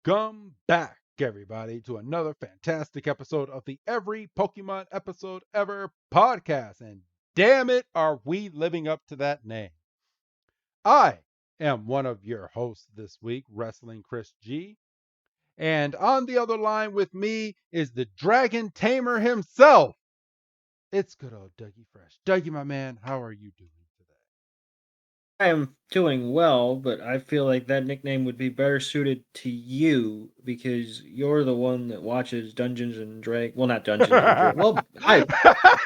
Welcome back, everybody, to another fantastic episode of the Every Pokemon Episode Ever podcast. And damn it, are we living up to that name? I am one of your hosts this week, Wrestling Chris G. And on the other line with me is the Dragon Tamer himself. It's good old Dougie Fresh. Dougie, my man, how are you doing today? I am doing well, but I feel like that nickname would be better suited to you because you're the one that watches Dungeons and Dragons. Well, not Dungeons and Dragons. Well, I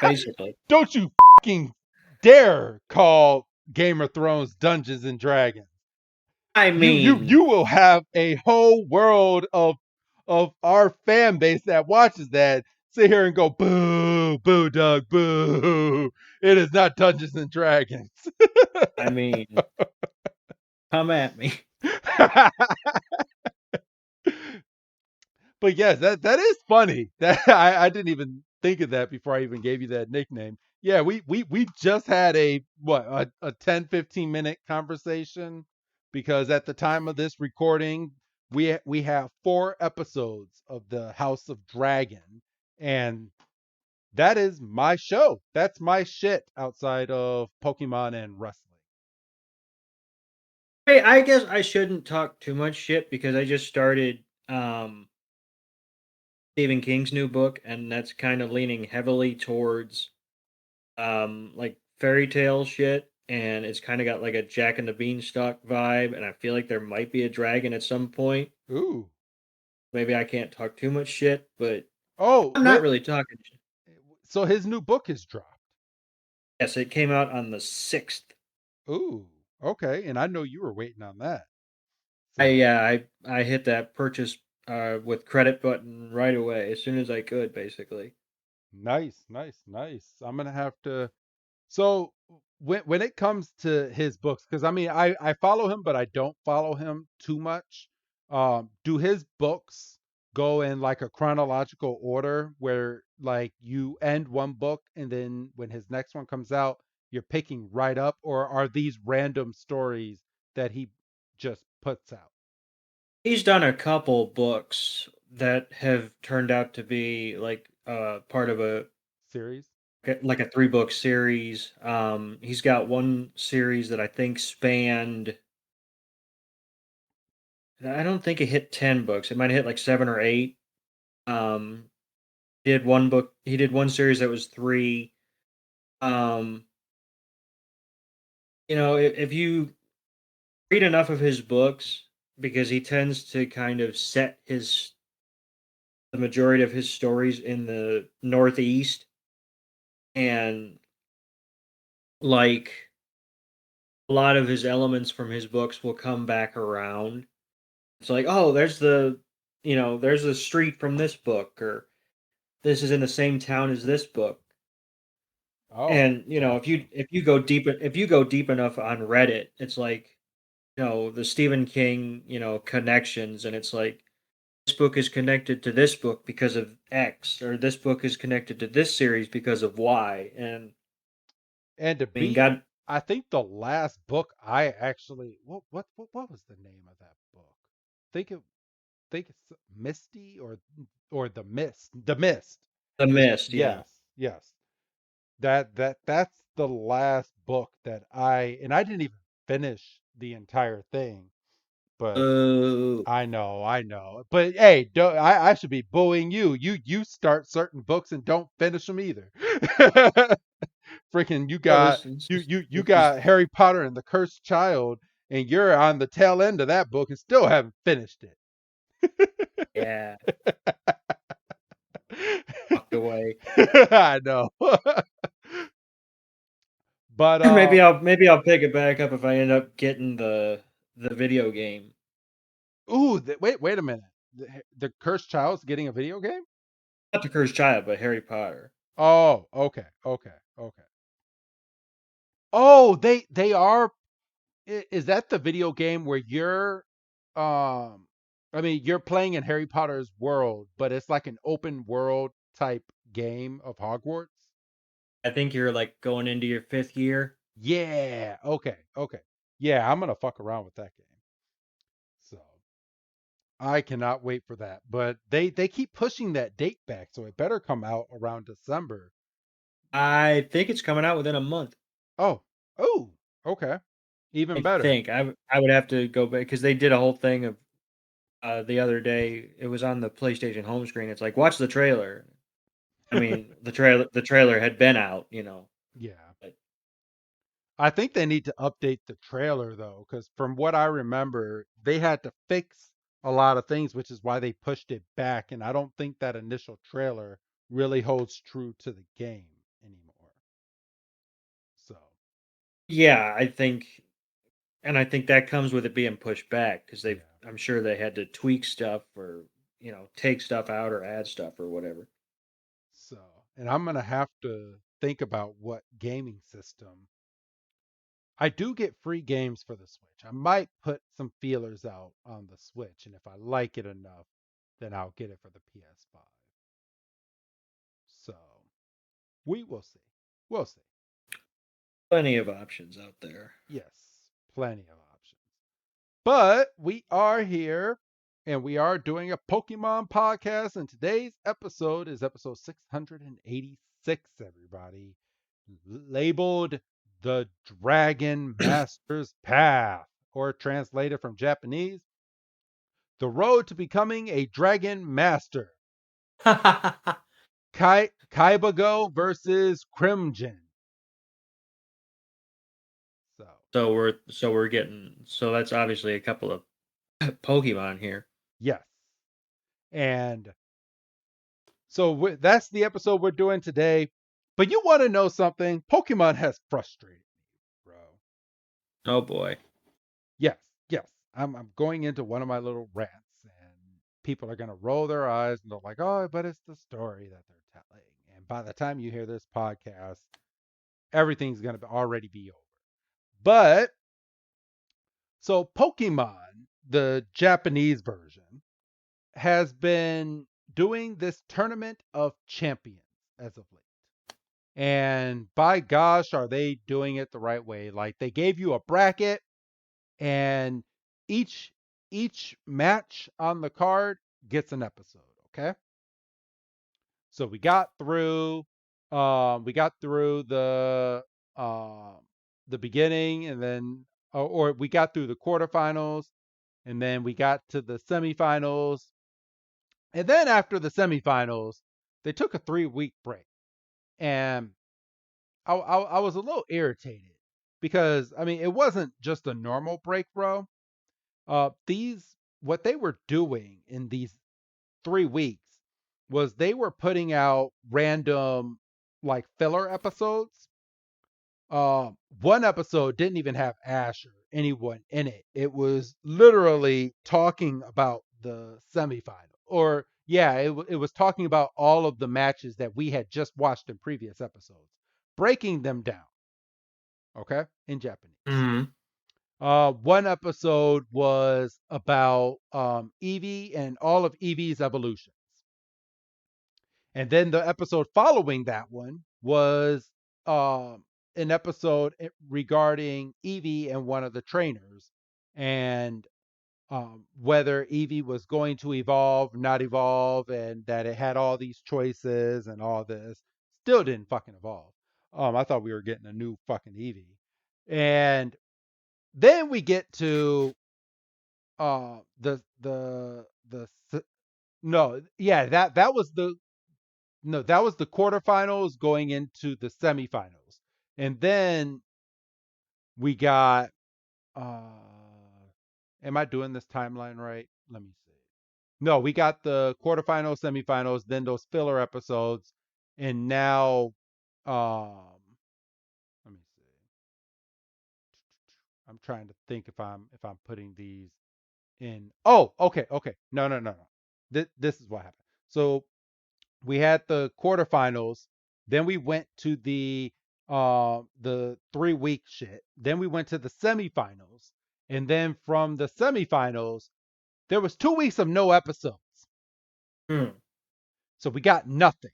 basically. Don't you fucking dare call Game of Thrones Dungeons and Dragons. I You mean, will have a whole world of our fan base that watches that sit here and go boo boo Doug boo. It is not Dungeons and Dragons. I mean, come at me. But yes, that is funny. That I didn't even think of that before I even gave you that nickname. Yeah, we just had a 10-15 minute conversation because at the time of this recording, we have 4 episodes of the House of Dragon, and that is my show. That's my shit outside of Pokemon and wrestling. Hey, I guess I shouldn't talk too much shit because I just started Stephen King's new book, and that's kind of leaning heavily towards like fairy tale shit, and it's kind of got like a Jack and the Beanstalk vibe, and I feel like there might be a dragon at some point. Ooh. Maybe I can't talk too much shit, but Oh, I'm not really talking shit. so his new book is dropped. Yes, it came out on the 6th. Ooh, okay. And I know you were waiting on that. I So yeah, I hit that purchase with credit button right away as soon as I could, basically. nice, nice, nice. I'm gonna have to. So when it comes to his books, because I mean I follow him, but I don't follow him too much. Do his books go in like a chronological order where like you end one book and then when his next one comes out, you're picking right up, or are these random stories that he just puts out? He's done a couple books that have turned out to be like part of a Series? like a 3-book series. He's got one series that I think spanned. I don't think it hit 10 books. It might have hit like 7 or 8. Um, did one book. He did one series that was 3. Um, if you read enough of his books, because he tends to kind of set his the majority of his stories in the Northeast, and like a lot of his elements from his books will come back around. It's like, oh, there's the street from this book, or this is in the same town as this book. Oh, And gotcha. if you go deep enough on Reddit, it's like the Stephen King connections, and it's like this book is connected to this book because of X, or this book is connected to this series because of Y. And And to I mean, be, God, I think the last book I actually what was the name of that book? Think it think it's Misty or the Mist. The Mist. The There's Mist, yeah. yes, yes. That's the last book that I didn't even finish the entire thing, but Oh, I know. But hey, I should be bullying you. You start certain books and don't finish them either. Freaking you well, got you got Harry Potter and the Cursed Child, and you're on the tail end of that book and still haven't finished yeah, it. walked away. I know. But Maybe I'll pick it back up if I end up getting the video game. ooh, wait a minute. The Cursed Child's getting a video game? Not the Cursed Child, but Harry Potter. Oh, okay, okay, okay. Oh, they are. Is that the video game where you're, um, I mean, you're playing in Harry Potter's world, but it's like an open world type game of Hogwarts? I think you're like going into your 5th year. Yeah. Okay. Okay. Yeah, I'm gonna fuck around with that game. So, I cannot wait for that. But they keep pushing that date back, so it better come out around December. I think it's coming out within a month. Oh, oh, okay, even I better. think I would have to go back because they did a whole thing of the other day. It was on the PlayStation home screen. It's like watch the trailer. I mean, the trailer had been out, Yeah. but I think they need to update the trailer though, because from what I remember, they had to fix a lot of things, which is why they pushed it back. And I don't think that initial trailer really holds true to the game anymore. So, yeah, I think that comes with it being pushed back because yeah. I'm sure they had to tweak stuff or take stuff out or add stuff or whatever. So, and I'm gonna have to think about what gaming system. I do get free games for the Switch. I might put some feelers out on the Switch, and if I like it enough, then I'll get it for the PS5. So, we will see. We'll see. Plenty of options out there. Yes, plenty of options. But we are here and we are doing a Pokemon podcast. And today's episode is episode 686, everybody. Labeled The Dragon Master's Path, or translated from Japanese, The Road to Becoming a Dragon Master. Kibago versus Crimgan. So, So that's obviously a couple of Pokemon here. yes. And so that's the episode we're doing today. But you want to know something? Pokemon has frustrated me, bro. Oh boy. Yes, yes. I'm going into one of my little rants, and people are gonna roll their eyes and they're like, "Oh, but it's the story that they're telling." And by the time you hear this podcast, everything's gonna already be over. But so Pokemon, the Japanese version, has been doing this tournament of champions as of late. And by gosh, are they doing it the right way? Like they gave you a bracket, and each each match on the card gets an episode. Okay, so we got through uh, the beginning, and then or we got through the quarterfinals, and then we got to the semifinals, and then after the semifinals, they took a 3 week break, and I was a little irritated because I mean it wasn't just a normal break, bro. These what they were doing in these 3 weeks was they were putting out random like filler episodes. One episode didn't even have Ash or anyone in it. It was literally talking about the semifinal, or yeah, it was talking about all of the matches that we had just watched in previous episodes, breaking them down. Okay, in Japanese. Hmm. One episode was about Eevee and all of Eevee's evolutions. And then the episode following that one was an episode regarding Eevee and one of the trainers, and whether Eevee was going to evolve, not evolve, and that it had all these choices and all this. Still didn't fucking evolve. I thought we were getting a new fucking Eevee. And then we get to the no, yeah, that was the no, that was the quarterfinals going into the semifinals. And then we got am I doing this timeline right? Let me see. No, we got the quarterfinals, semifinals, then those filler episodes, and now um let me see. I'm trying to think if I'm putting these in. Oh, okay, okay. No, no, no, no. This is what happened. So we had the quarterfinals, then we went to the 3 week shit, then we went to the semifinals, and then from the semifinals there was 2 weeks of no episodes, Hmm. so we got nothing.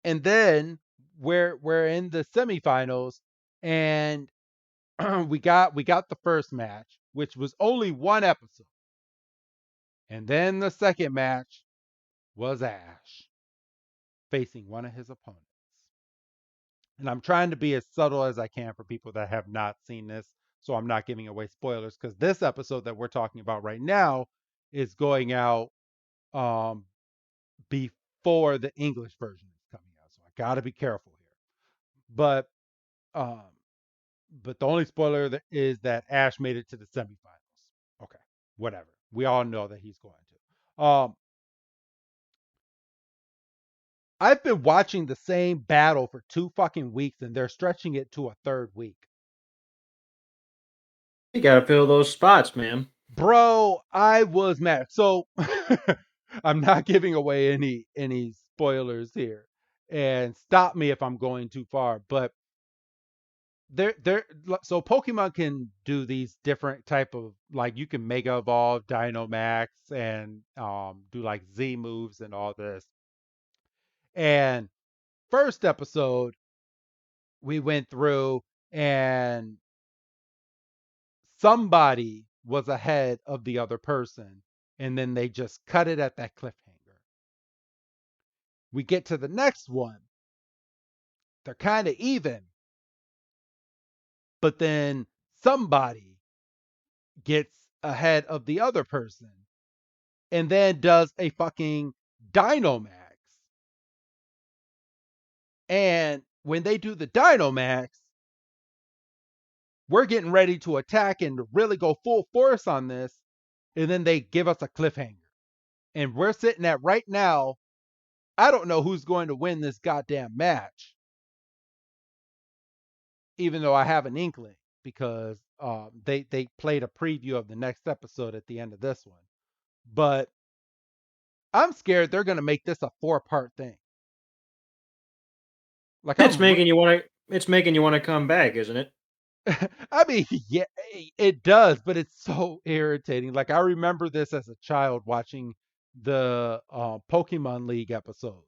And then we're in the semifinals, and we got the first match, which was only one episode. And then the second match was Ash facing one of his opponents. And I'm trying to be as subtle as I can for people that have not seen this, so I'm not giving away spoilers because this episode that we're talking about right now is going out um, before the English version is coming out. So I got to be careful here. But um, but the only spoiler is that Ash made it to the semifinals. Okay, whatever. We all know that he's going to. I've been watching the same battle for 2 fucking weeks, and they're stretching it to a third week. You gotta fill those spots, man. Bro, I was mad. So I'm not giving away any spoilers here. And stop me if I'm going too far, but there so Pokemon can do these different type of, like, you can Mega Evolve, Dynamax, and do like Z moves and all this. And first episode we went through, and somebody was ahead of the other person, and then they just cut it at that cliffhanger. We get to the next one, they're kind of even, but then somebody gets ahead of the other person and then does a fucking Dynamax. And when they do the Dynamax, we're getting ready to attack and really go full force on this, and then they give us a cliffhanger. And we're sitting at right now, I don't know who's going to win this goddamn match, even though I have an inkling because they played a preview of the next episode at the end of this one. But I'm scared they're going to make this a 4-part thing. Like It's I'm, making you want to. It's making you want to come back, isn't it? I mean, yeah, it does, but it's so irritating. Like I remember this as a child watching the Pokemon League episodes.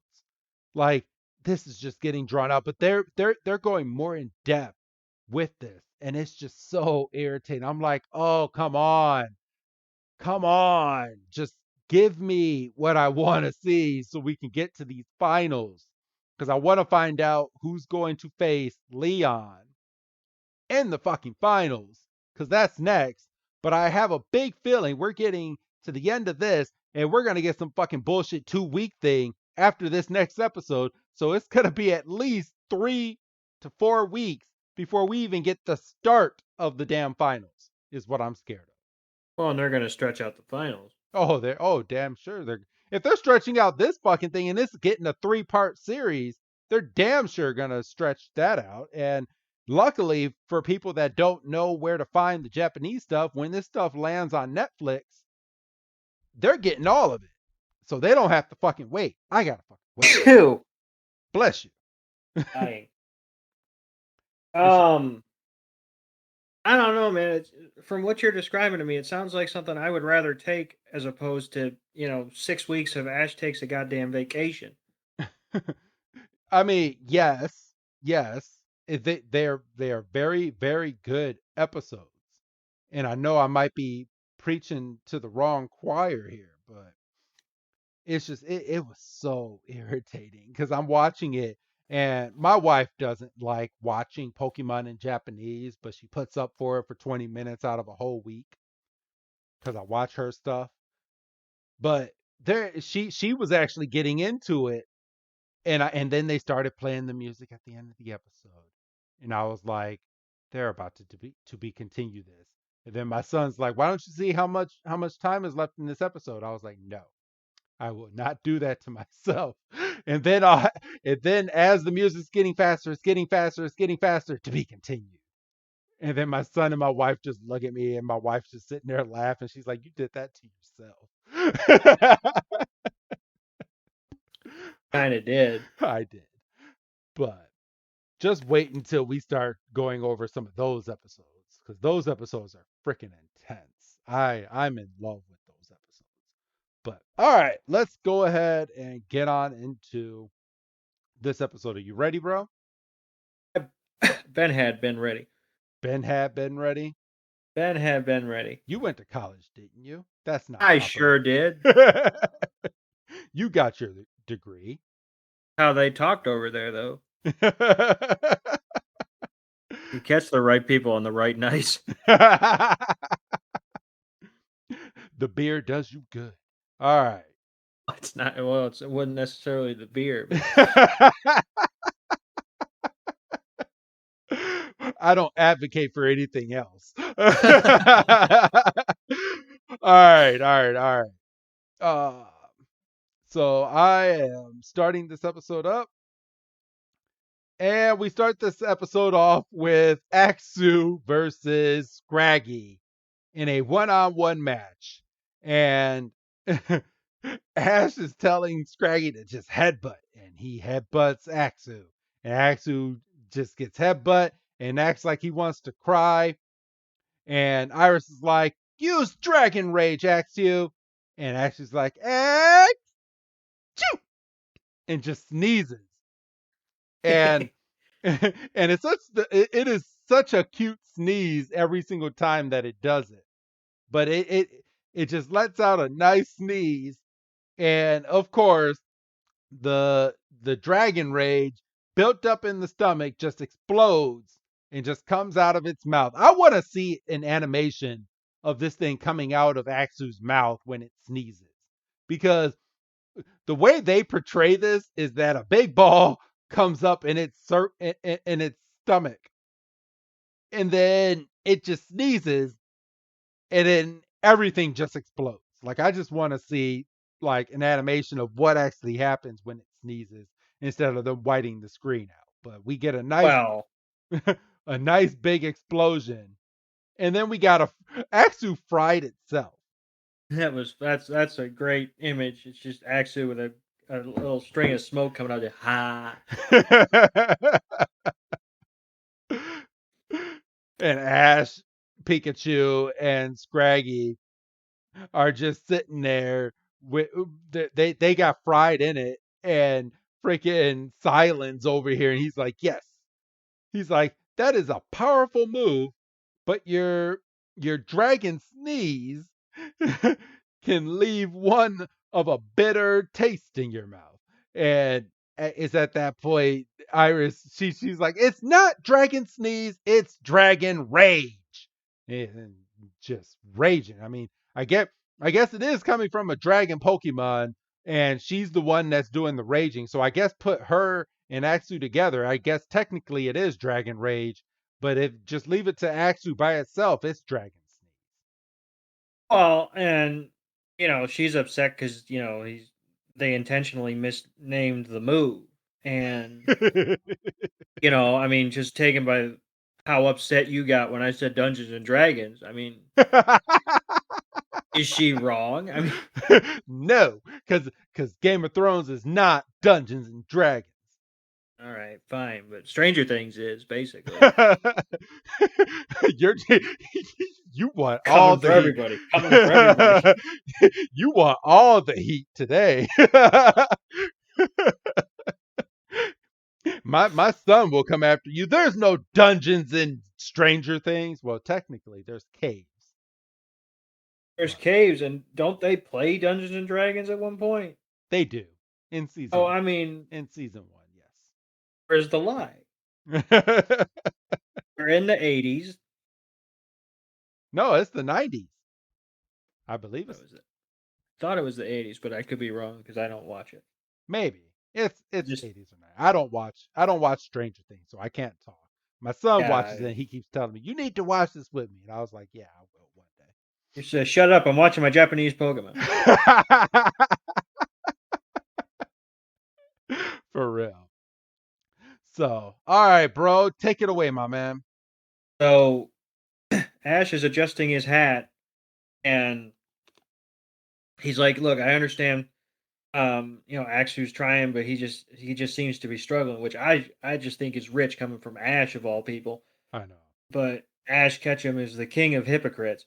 Like this is just getting drawn out, but they're going more in depth with this, and it's just so irritating. I'm like, oh, come on, just give me what I want to see so we can get to these finals, because I want to find out who's going to face Leon in the fucking finals, because that's next. But I have a big feeling we're getting to the end of this, and we're gonna get some fucking bullshit 2 week thing after this next episode. So it's gonna be at least 3 to 4 weeks before we even get the start of the damn finals. Is what I'm scared of. Well, and they're gonna stretch out the finals. Oh, they're damn sure they're, if they're stretching out this fucking thing and this is getting a 3-part series, they're damn sure gonna stretch that out. And luckily for people that don't know where to find the Japanese stuff, when this stuff lands on Netflix, they're getting all of it. So they don't have to fucking wait. I gotta fucking wait. Ew. Bless you. Dying. It's just, I don't know, man. From what you're describing to me, it sounds like something I would rather take as opposed to 6 weeks of Ash takes a goddamn vacation. I mean, yes, yes. They are very, very good episodes. And I know I might be preaching to the wrong choir here, but it's just it was so irritating because I'm watching it, and my wife doesn't like watching Pokemon in Japanese, but she puts up for it for 20 minutes out of a whole week because I watch her stuff. But there she was actually getting into it, and then they started playing the music at the end of the episode, and I was like, they're about to be continue this. And then my son's like, why don't you see how much time is left in this episode? I was like, no, I will not do that to myself. And then as the music's getting faster, it's getting faster, it's getting faster, to be continued. And then my son and my wife just look at me, and my wife's just sitting there laughing. She's like, you did that to yourself. Kind of did. I did. But just wait until we start going over some of those episodes, because those episodes are freaking intense. I'm in love with those episodes. But all right, let's go ahead and get on into this episode. Are you ready, bro? Ben had been ready. Ben had been ready. Ben had been ready. You went to college, didn't you? That's not I proper. sure did. You got your degree. How they talked over there, though. You catch the right people on the right nights. The beer does you good. All right. It's not. Well, it wasn't necessarily the beer, but I don't advocate for anything else. All right, all right, all right. So I am starting this episode up, and we start this episode off with Axu versus Scraggy in a one-on-one match, and Ash is telling Scraggy to just headbutt, and he headbutts Axu, and Axu just gets headbutt and acts like he wants to cry, and Iris is like, "Use Dragon Rage, Axu," and Axu's like, "Achoo," and just sneezes, and and it is such a cute sneeze every single time that it does it, but it just lets out a nice sneeze, and of course the dragon rage built up in the stomach just explodes and just comes out of its mouth. I want to see an animation of this thing coming out of Axu's mouth when it sneezes, because the way they portray this is that a big ball comes up in its stomach, and then it just sneezes, and then everything just explodes. Like, I just want to see like an animation of what actually happens when it sneezes instead of them whiting the screen out. But we get a nice well, a nice big explosion, and then we got a Axu fried itself. that's a great image. It's just actually with a little string of smoke coming out of ha. And Ash, Pikachu, and Scraggy are just sitting there with they got fried in it, and freaking Silence over here, and he's like, yes. He's like, that is a powerful move, but your dragon sneeze can leave one of a bitter taste in your mouth. And it's at that point, Iris, she's like, it's not dragon sneeze, it's dragon rage. And just raging. I mean, I guess it is coming from a dragon Pokemon, and she's the one that's doing the raging. So I guess put her and Axu together, I guess technically it is Dragon Rage, but if just leave it to Axu by itself, it's Dragon Well, and she's upset because they intentionally misnamed the move, and Sneeze. I mean, just taken by how upset you got when I said Dungeons and Dragons. I mean, is she wrong? I mean, No, because Game of Thrones is not Dungeons and Dragons. all right, fine, but Stranger Things is basically You're you want all coming the for heat. everybody, coming for everybody. You want all the heat today. My son will come after you. There's no dungeons in Stranger Things. Well, technically, there's caves. There's But caves, and don't they play Dungeons and Dragons at one point? they do Oh, I mean, in season one, where's the lie? yes. We're in the 80s. No, it's the 90s. I believe What it's was it? Thought it was the 80s, but I could be wrong because I don't watch it. maybe it's Just 80s or 90s. I don't watch Stranger Things, so I can't talk. My son watches yeah, it, and he keeps telling me, "You need to watch this with me," and I was like, "Yeah, I will one you said shut up. I'm watching my Japanese Pokemon. day." For real. So, all right, bro, take it away, my man. So Ash is adjusting his hat, and he's like, "Look, I understand. Axu's trying, but he just seems to be struggling, which I just think is rich coming from Ash of all people. I know. But Ash Ketchum is the king of hypocrites,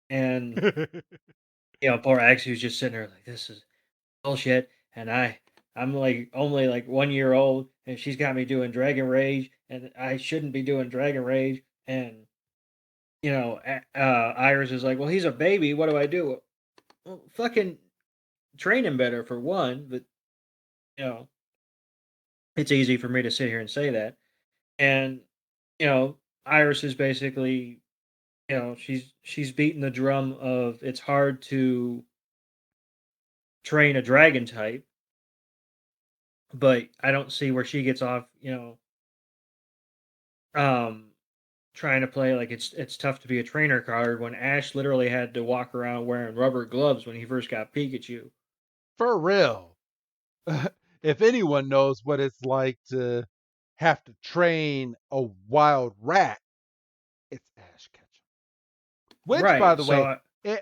and poor Axu's just sitting there like, this is bullshit, and I'm like only like 1 year old, and she's got me doing Dragon Rage, and I shouldn't be doing Dragon Rage, and Iris is like, well, he's a baby. What do I do? well, fucking train him better for one, but you know, it's easy for me to sit here and say that. And you know, Iris is basically, she's beating the drum of it's hard to train a dragon type, but I don't see where she gets off, um trying to play like it's tough to be a trainer card when Ash literally had to walk around wearing rubber gloves when he first got Pikachu. For real. If anyone knows what it's like to have to train a wild rat, it's Ash Ketchum. Which, by Right. the So way,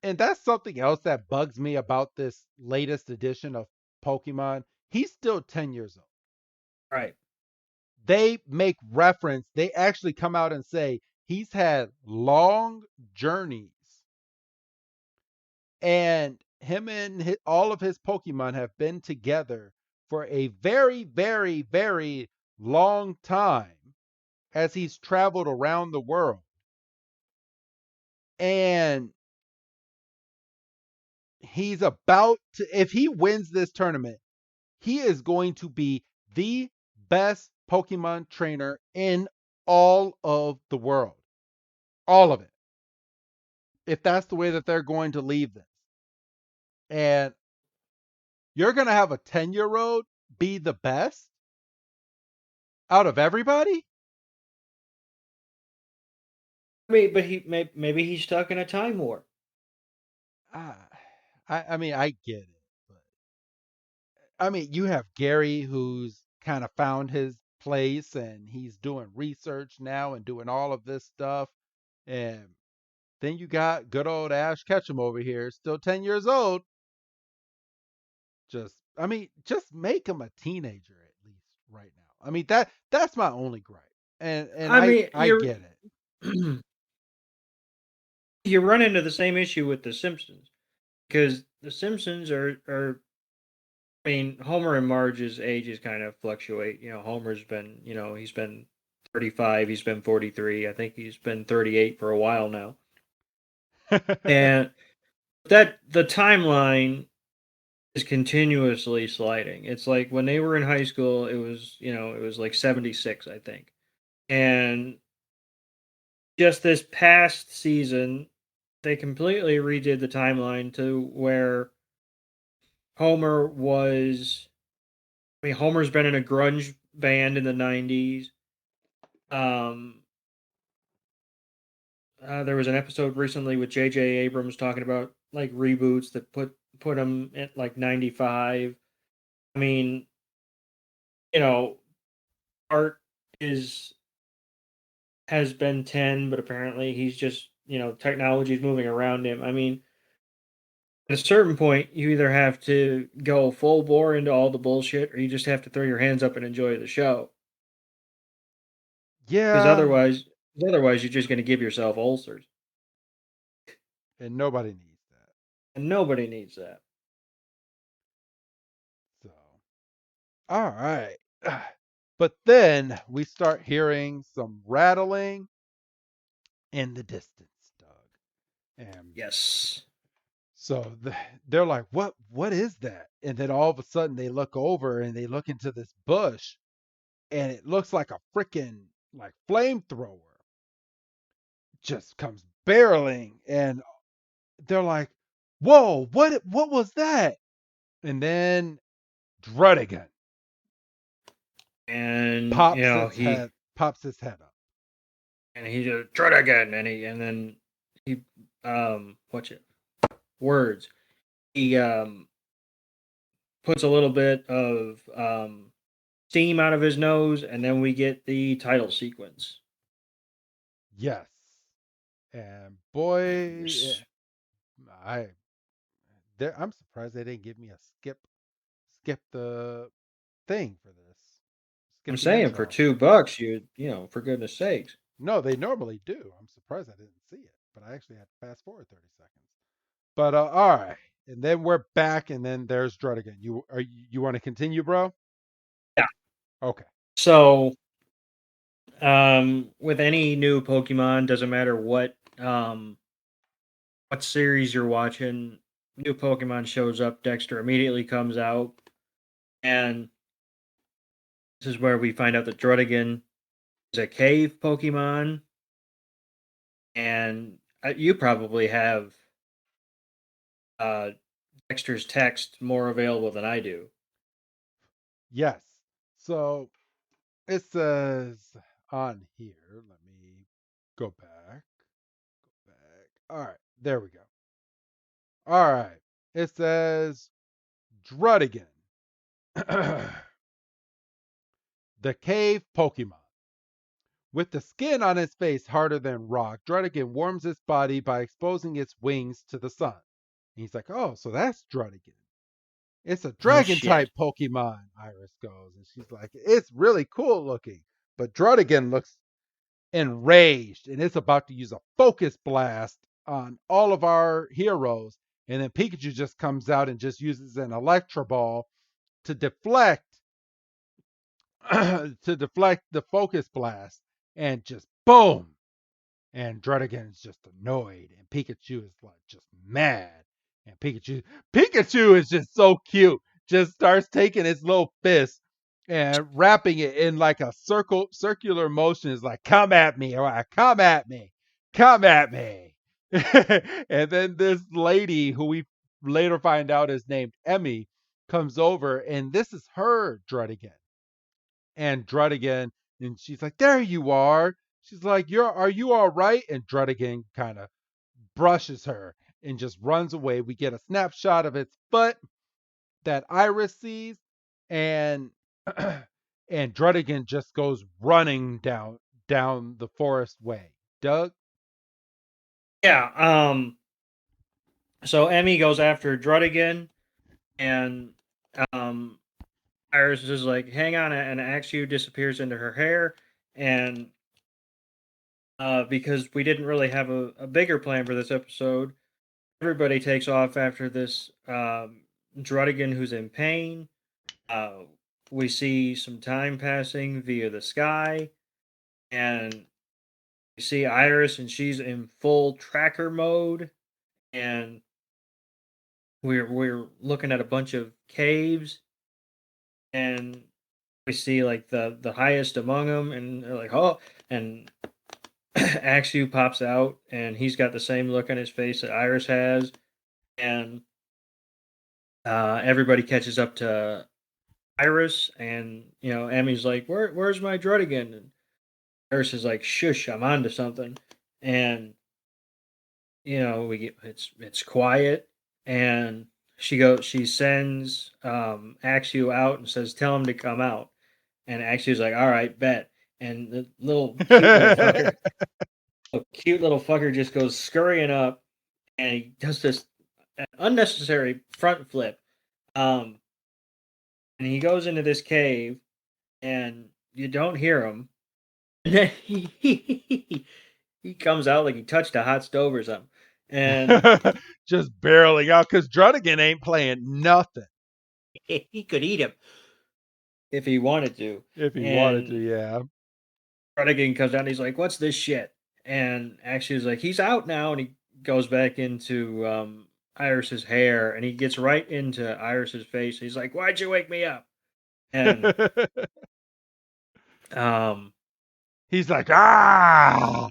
and that's something else that bugs me about this latest edition of Pokemon. He's still 10 years old. right. They make reference. They actually come out and say he's had long journeys, and him and all of his Pokemon have been together for a very, very, very long time as he's traveled around the world. And he's about to, if he wins this tournament, he is going to be the best Pokemon trainer in all of the world. All of it. If that's the way that they're going to leave this. And you're going to have a 10-year-old be the best out of everybody? I mean, but maybe he's stuck in a time warp. Ah, I mean, I get it. But I mean, you have Gary who's kind of found his place and he's doing research now and doing all of this stuff. And then you got good old Ash Ketchum over here, still 10 years old. I mean, just make him a teenager at least right now. I mean, that's my only gripe. And I I mean, I get it. you run into the same issue with the Simpsons because the Simpsons are. I mean, Homer and Marge's ages kind of fluctuate. Homer's been, he's been 35, he's been 43. I think he's been 38 for a while now. And that the timeline is continuously sliding. It's like when they were in high school, it was like 76, I think. And just this past season, they completely redid the timeline to where Homer was. I mean, Homer's been in a grunge band in the 90s. Um, there was an episode recently with J.J. Abrams talking about like reboots that put him at like 95. I mean, you know, Art is has been 10, but apparently he's just, technology's moving around him. I mean, at a certain point, you either have to go full bore into all the bullshit, or you just have to throw your hands up and enjoy the show. Because Yeah, otherwise, you're just going to give yourself ulcers, and nobody needs that. and nobody needs that. So, all right. But then we start hearing some rattling in the distance, Doug. And Yes. so they're like, What is that?" And then all of a sudden they look over and they look into this bush, and it looks like a freaking like flamethrower just comes barreling, and they're like, "Whoa, what was that?" And then Druddigon And pops his head pops his head up. he just try it again, and then he what's it words he puts a little bit of steam out of his nose, and then we get the title sequence. Yes. And boy, Yes. I I'm surprised they didn't give me a skip the thing for this. I'm Skip the saying for intro. $2, for goodness sakes. No, they normally do. I'm surprised I didn't see it, but I actually had to fast forward 30 seconds. But all right. And then we're back and then there's Druddigon. You want to continue, bro? Yeah. Okay. So with any new Pokemon, doesn't matter what what series you're watching. New Pokemon shows up, Dexter immediately comes out, and this is where we find out that Druddigon is a cave Pokemon, and you probably have uh, Dexter's text more available than I do. Yes. So it says on here, let me go back. Go back. All right, there we go. All right. It says Druddigon, the cave Pokemon. With the skin on its face harder than rock, Druddigon warms its body by exposing its wings to the sun. And he's like, oh, so that's Druddigon. It's a No dragon shit. type Pokemon, Iris goes. And she's like, it's really cool looking. But Druddigon looks enraged and it's about to use a focus blast on all of our heroes. And then Pikachu just comes out and just uses an Electro Ball to deflect to deflect the focus blast and just boom. And Druddigon is just annoyed, and Pikachu is like just mad. And Pikachu is just so cute. Just starts taking his little fist and wrapping it in like a circular motion. Is like, come at me, or come at me, come at me. And then this lady, who we later find out is named Emmy, comes over, and this is her Druddigon. And Druddigon, and she's like, there you are. She's like, are you all right? And Druddigon kind of brushes her and just runs away. We get a snapshot of its foot that Iris sees, and and Druddigon just goes running down the forest way. Doug? Yeah. So Emmy goes after Druddigon, and um, Iris is like, "Hang on," and Axew disappears into her hair, and because we didn't really have a bigger plan for this episode, everybody takes off after this Druddigon who's in pain. Uh, we see some time passing via the sky, and we see Iris, and she's in full tracker mode, and we're looking at a bunch of caves, and we see like the highest among them, and they're like, oh, and Axew pops out, and he's got the same look on his face that Iris has, and everybody catches up to Iris, and Emmy's like, where's my Druddigon? And Iris is like, shush, I'm onto something, and we get it's quiet, and she sends Axew out and says, tell him to come out, and Axew's like, all right, bet, and the cute little fucker just goes scurrying up, and he does this unnecessary front flip, and he goes into this cave, and you don't hear him, and then he comes out like he touched a hot stove or something, and Just barreling out because Druddigon ain't playing nothing. he could eat him if he wanted to. If he wanted to, And yeah. Druddigon comes down and he's like, what's this shit? And actually he's like, he's out now, and he goes back into Iris's hair, and he gets right into Iris's face. He's like, why'd you wake me up? And um He's like, ah.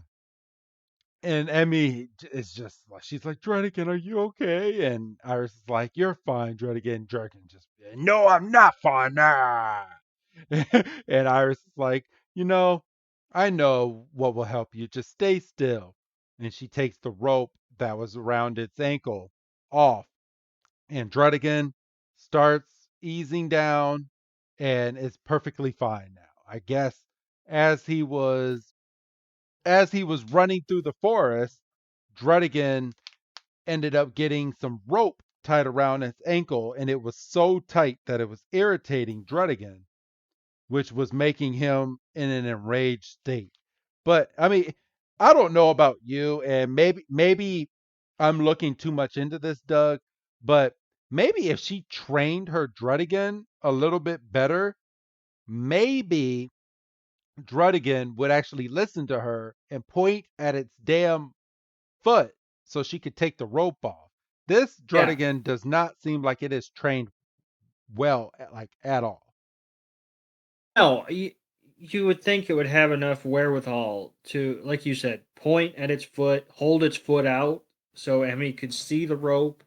And Emmy is just like, she's like, Druddigon, are you okay? And Iris is like, you're fine, Druddigon. Druddigon just, no, I'm not fine. Nah. And Iris is like, I know what will help you. Just stay still. And she takes the rope that was around its ankle off. And Druddigon starts easing down and is perfectly fine now. I guess as he was as he was running through the forest, Druddigon ended up getting some rope tied around its ankle, and it was so tight that it was irritating Druddigon, which was making him in an enraged state. But I mean, I don't know about you, and maybe I'm looking too much into this, Doug, but maybe if she trained her Druddigon a little bit better, maybe Druddigon would actually listen to her and point at its damn foot so she could take the rope off. This Yeah. Druddigon does not seem like it is trained well, like at all. No, you would think it would have enough wherewithal to, like you said, point at its foot, hold its foot out so Emmy could see the rope.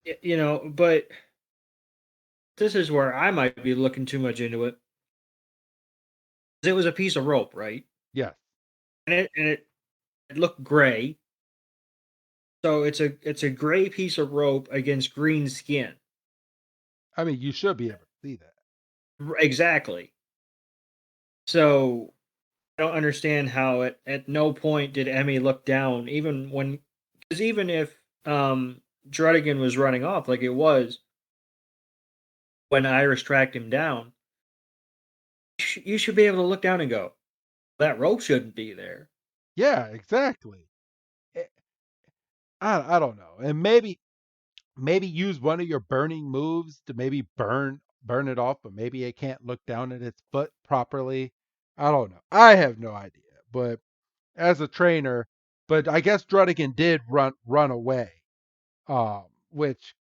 But this is where I might be looking too much into it. It was a piece of rope, right? Yes. And it looked gray. So it's a gray piece of rope against green skin. I mean, you should be able to see that. Exactly. So I don't understand how at no point did Emmy look down, even when, because even if Druddigon was running off like it was when Iris tracked him down, you should be able to look down and go, that rope shouldn't be there. Yeah, exactly. Eh, I don't know. And maybe use one of your burning moves to maybe burn it off, but maybe it can't look down at its foot properly. I don't know. I have no idea. But as a trainer, but I guess Druddigan did run away, which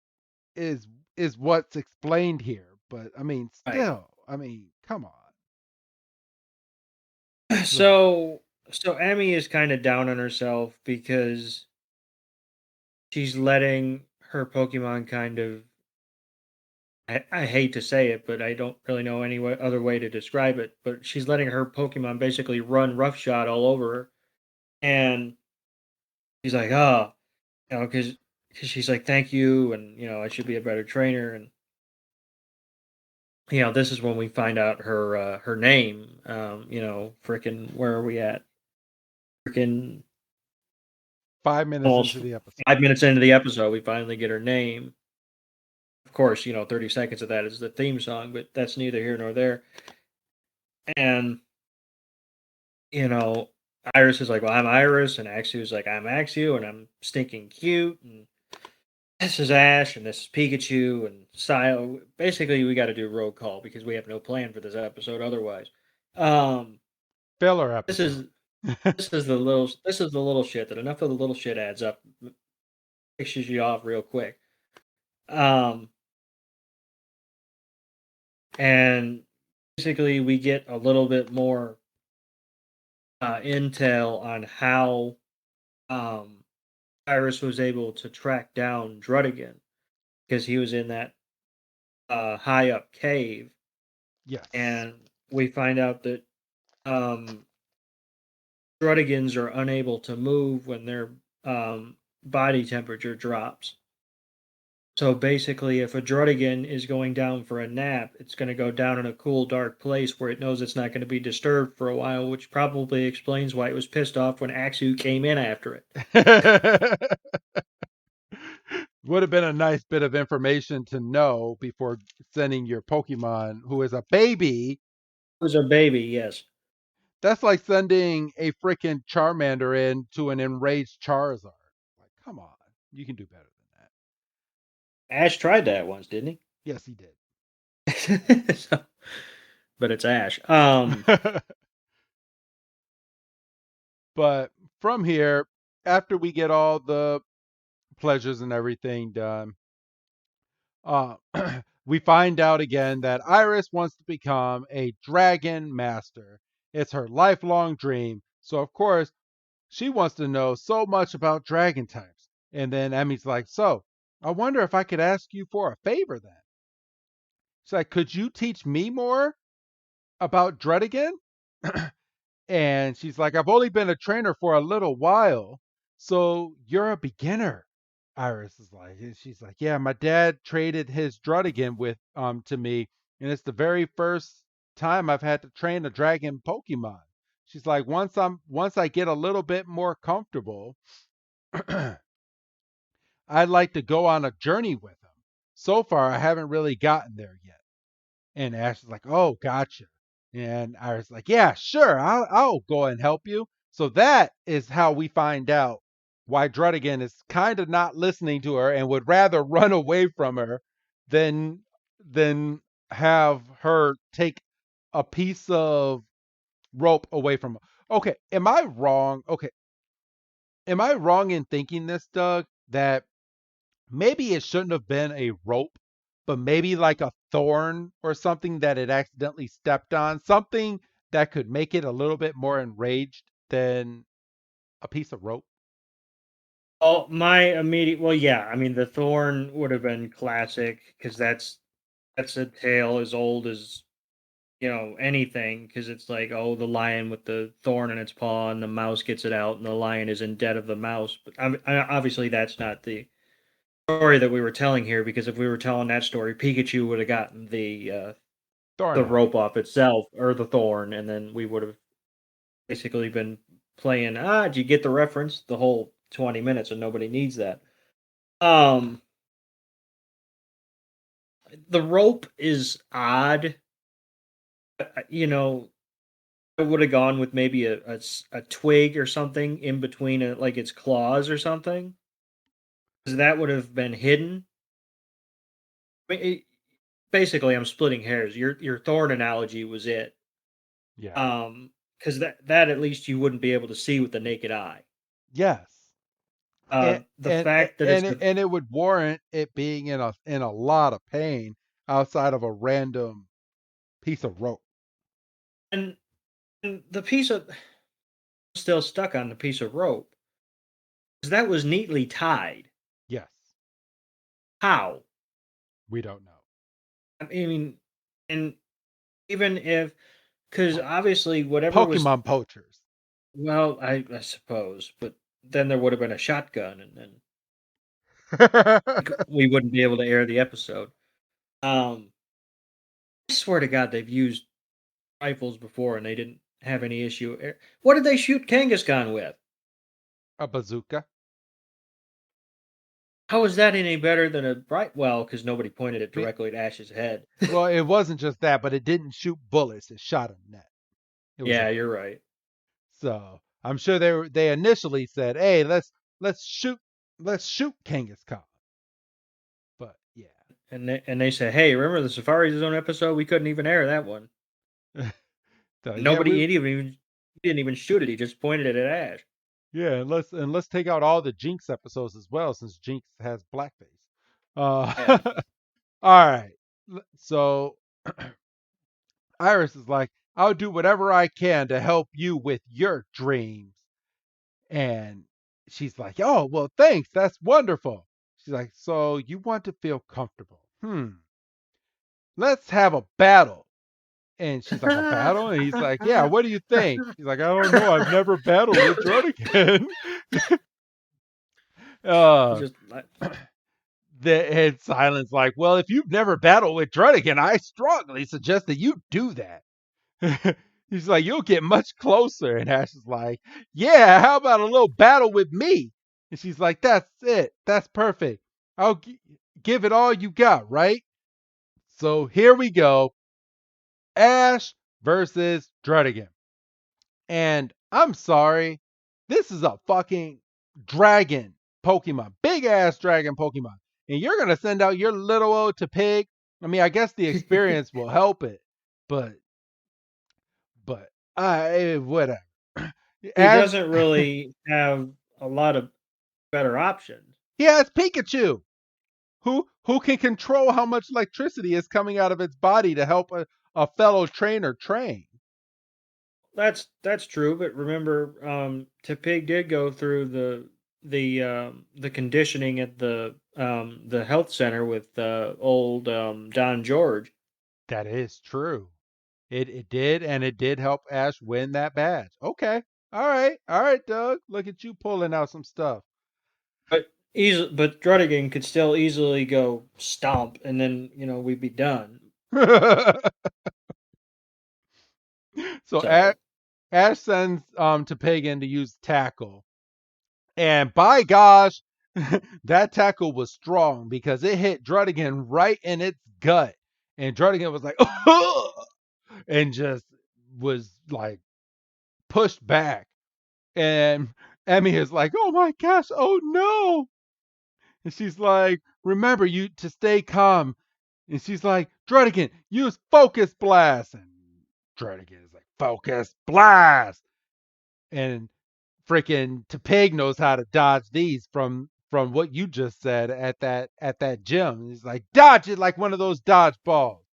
is is what's explained here. But I mean, Right. still, I mean, come on. So So Emmy is kind of down on herself because she's letting her Pokemon kind of, I hate to say it, but I don't really know any other way to describe it. But she's letting her Pokemon basically run roughshod all over her, and she's like, "Oh, because she's like, thank you, and I should be a better trainer." And this is when we find out her name. Freaking, where are we at? Freaking 5 minutes into almost the episode. 5 minutes into the episode, we finally get her name. Of course, 30 seconds of that is the theme song, but that's neither here nor there. And you know, Iris is like, "Well, I'm Iris," and Axew is like, "I'm Axew, and I'm stinking cute." And this is Ash, and this is Pikachu, and Sile. Basically, we got to do roll call because we have no plan for this episode otherwise. Um, Filler this episode. is this is the little shit that enough of the little shit adds up, pictures you off real quick. Um, and basically, we get a little bit more intel on how um, Iris was able to track down Druddigon because he was in that high up cave, Yes. and we find out that um, Druddigons are unable to move when their body temperature drops. So basically, if a Druddigon is going down for a nap, it's going to go down in a cool, dark place where it knows it's not going to be disturbed for a while, which probably explains why it was pissed off when Axu came in after it. Would have been a nice bit of information to know before sending your Pokemon, who is a baby. It was a baby, yes. That's like sending a freaking Charmander in to an enraged Charizard. Like, come on. You can do better than Ash tried that once, didn't that. Yes, he did. he? But it's Ash. But from here, after we get all the pleasures and everything done, uh, we find out again that Iris wants to become a dragon master. It's her lifelong dream. So, of course, she wants to know so much about dragon types. And then Emmy's like, "So, I wonder if I could ask you for a favor then." She's like, "Could you teach me more about Druddigon?" And she's like, "I've only been a trainer for a little while, so you're a beginner." Iris is like, and she's like, "Yeah, my dad traded his Druddigon with to me, and it's the very first time I've had to train a dragon Pokemon." She's like, once I get a little bit more comfortable, I'd like to go on a journey with him. So far, I haven't really gotten there yet." And Ash is like, "Oh, gotcha." And Iris is like, "Yeah, sure, I'll go and help you." So that is how we find out why Druddigon is kind of not listening to her and would rather run away from her than than have her take a piece of rope away from her. Okay, am I wrong? Okay, am I wrong in thinking this, Doug, that maybe it shouldn't have been a rope, but maybe like a thorn or something that it accidentally stepped on, something that could make it a little bit more enraged than a piece of rope? Oh, my immediate, well, yeah, I mean, the thorn would have been classic because that's a tale as old as anything. Because it's like, oh, the lion with the thorn in its paw, and the mouse gets it out, and the lion is in debt of the mouse. But obviously, that's not the story that we were telling here. Because if we were telling that story, Pikachu would have gotten Thorn the out. rope off itself or the thorn, and then we would have basically been playing. Did you get the reference? The whole 20 minutes, and nobody needs that. Um, the rope is odd. I would have gone with maybe a twig or something in between, like its claws or something, because that would have been hidden. I mean, basically, I'm splitting hairs. Your thorn analogy was it, Yeah. because that at least you wouldn't be able to see with the naked eye. Yes. And The fact that it's and it would warrant it being in a lot of pain outside of a random piece of rope. and, and the piece of still stuck on the piece of rope, 'cause that was neatly tied. Yes. How? We don't know. I mean, and even if, because obviously whatever was, Pokemon poachers. well, I suppose, but then there would have been a shotgun, and then we wouldn't be able to air the episode. Um, I swear to God, they've used rifles before, and they didn't have any issue. What did they shoot Kangaskhan with? A bazooka. How is that any better than a bright? Well, because nobody pointed it Be- directly at Ash's head. Well, it wasn't just that, but it didn't shoot bullets. It shot a net. It was a Yeah, net. you're right. So I'm sure they initially said, "Hey, let's shoot Kangaskhan." But yeah. And they say, hey, remember the Safari Zone episode? We couldn't even air that one. So yeah, Nobody he didn't even shoot it. He just pointed it at Ash. let's take out all the Jinx episodes as well, since Jinx has blackface. Yeah. All right. So Iris is like, I'll do whatever I can to help you with your dreams. And she's like, oh, well, thanks. That's wonderful. She's like, so you want to feel comfortable. Let's have a battle. And she's like, a battle? And he's like, yeah, what do you think? She's like, I don't know. I've never battled with Druddigon. He uh, just like, the head silence like, well, if you've never battled with Druddigon, I strongly suggest that you do that. He's like, you'll get much closer. And Ash is like, yeah, how about a little battle with me? And she's like, that's it. That's perfect. I'll give it all you got, right? So here we go. Ash versus Druddigon. And I'm sorry, this is a fucking dragon Pokemon, big ass dragon Pokemon. And you're gonna send out your little old to pig. I mean, I guess the experience will help it, but but whatever. he Ash, doesn't really have a lot of better options. he has Pikachu, who can control how much electricity is coming out of its body to help a fellow trainer train. That's true, but remember, Tepig did go through the conditioning at the health center with old Don George. That is true. It did, and it did help Ash win that badge. Okay. All right, Doug. Look at you pulling out some stuff. But Druddigon could still easily go stomp, and then we'd be done. So So Ash sends to Pagan to use tackle. And by gosh, that tackle was strong because it hit Druddigon right in its gut. And Druddigon was like, and just was like pushed back. And Emmy is like, oh my gosh, oh no. And she's like, remember you to stay calm. And she's like, Druddigon, use focus blast. And Druddigon is like, focus blast. And freaking Topeg knows how to dodge these from what you just said at that gym. He's like, dodge it like one of those dodgeballs.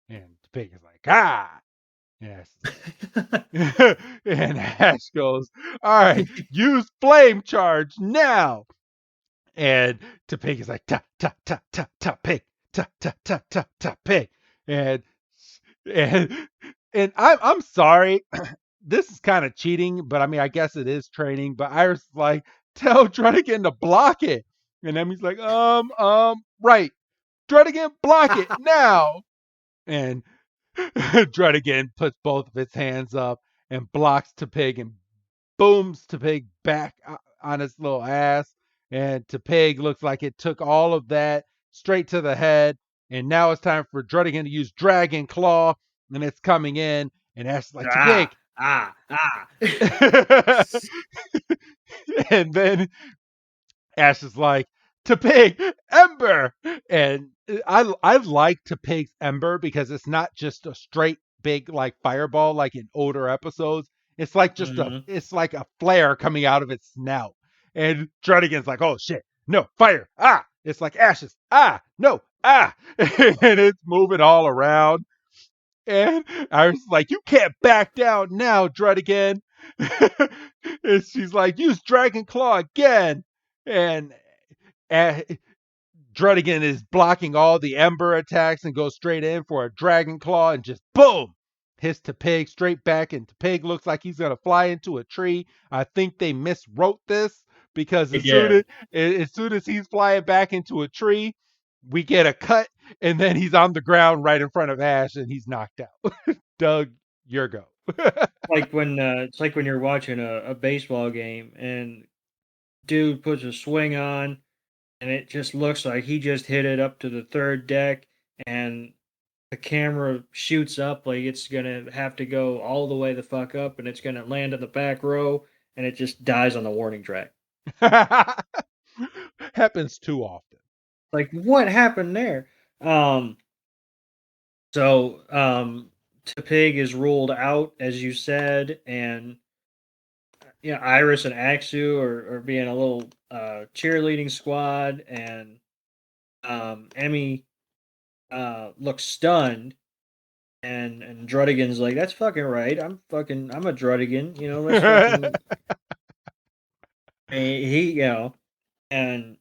And Topeg is like, ah. And Ash is like, and Ash goes, all right, use flame charge now. And Topeg is like, ta ta ta ta ta pig, ta ta ta ta ta pig. And and and I'm sorry, this is kind of cheating, but I mean, I guess it is training. But Iris is like, tell Druddigon to block it. And Emmy's like, right. Druddigon, block it now. And Druddigon puts both of its hands up and blocks Topeg and booms Topeg back on his little ass. And Topeg looks like it took all of that straight to the head. And now it's time for Druddigon to use Dragon Claw. And it's coming in. And Ash is like, Topeg, ah. and then Ash is like, Topeg, Ember! And I like Topeg's Ember because it's not just a straight big like fireball like in older episodes. It's like Mm-hmm. it's like a flare coming out of its snout. And Druddigon's like, oh shit, no, fire, ah! It's like ashes, ah, no, ah! And it's moving all around. And I was like, you can't back down now, Druddigon. And she's like, use Dragon Claw again. And uh, Druddigon is blocking all the Ember attacks and goes straight in for a Dragon Claw and just boom! Hits Topeg straight back, and Topeg looks like he's going to fly into a tree. I think they miswrote this because They did. as soon as he's flying back into a tree, we get a cut, and then he's on the ground right in front of Ash, and he's knocked out. Doug, your go. Like when it's like when you're watching a baseball game and dude puts a swing on and it just looks like he just hit it up to the third deck and the camera shoots up like it's gonna have to go all the way the fuck up and it's gonna land in the back row and it just dies on the warning track. Happens too often. Like what happened there? Um so Topig is ruled out as you said, and Iris and Axu are being a little cheerleading squad, and Emmy looks stunned, and Druddigon's like, "That's fucking right. I'm a Druddigon. Let's fucking and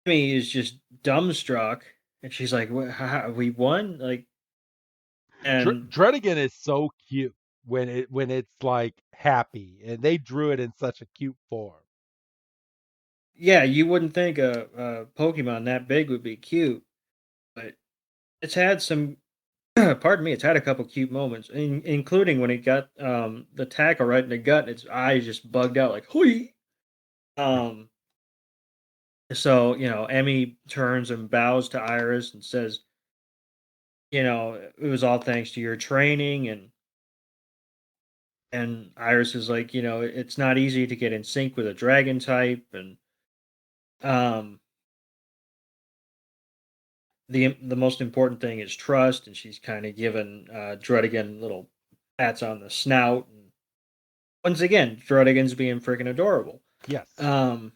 Emmy is just dumbstruck, and she's like, we won?" Like, and Druddigon is so cute when it's like happy, and they drew it in such a cute form. yeah, you wouldn't think a Pokemon that big would be cute, but it's had some pardon me, it's had a couple cute moments, including when it got the tackle right in the gut, and its eyes just bugged out like "Hoi!" Um, so Emmy turns and bows to Iris and says, it was all thanks to your training, and Iris is like, it's not easy to get in sync with a dragon type, and um, the most important thing is trust, and she's kind of given Druddigon little pats on the snout. And once again, Druddigon's being freaking adorable. Yes. And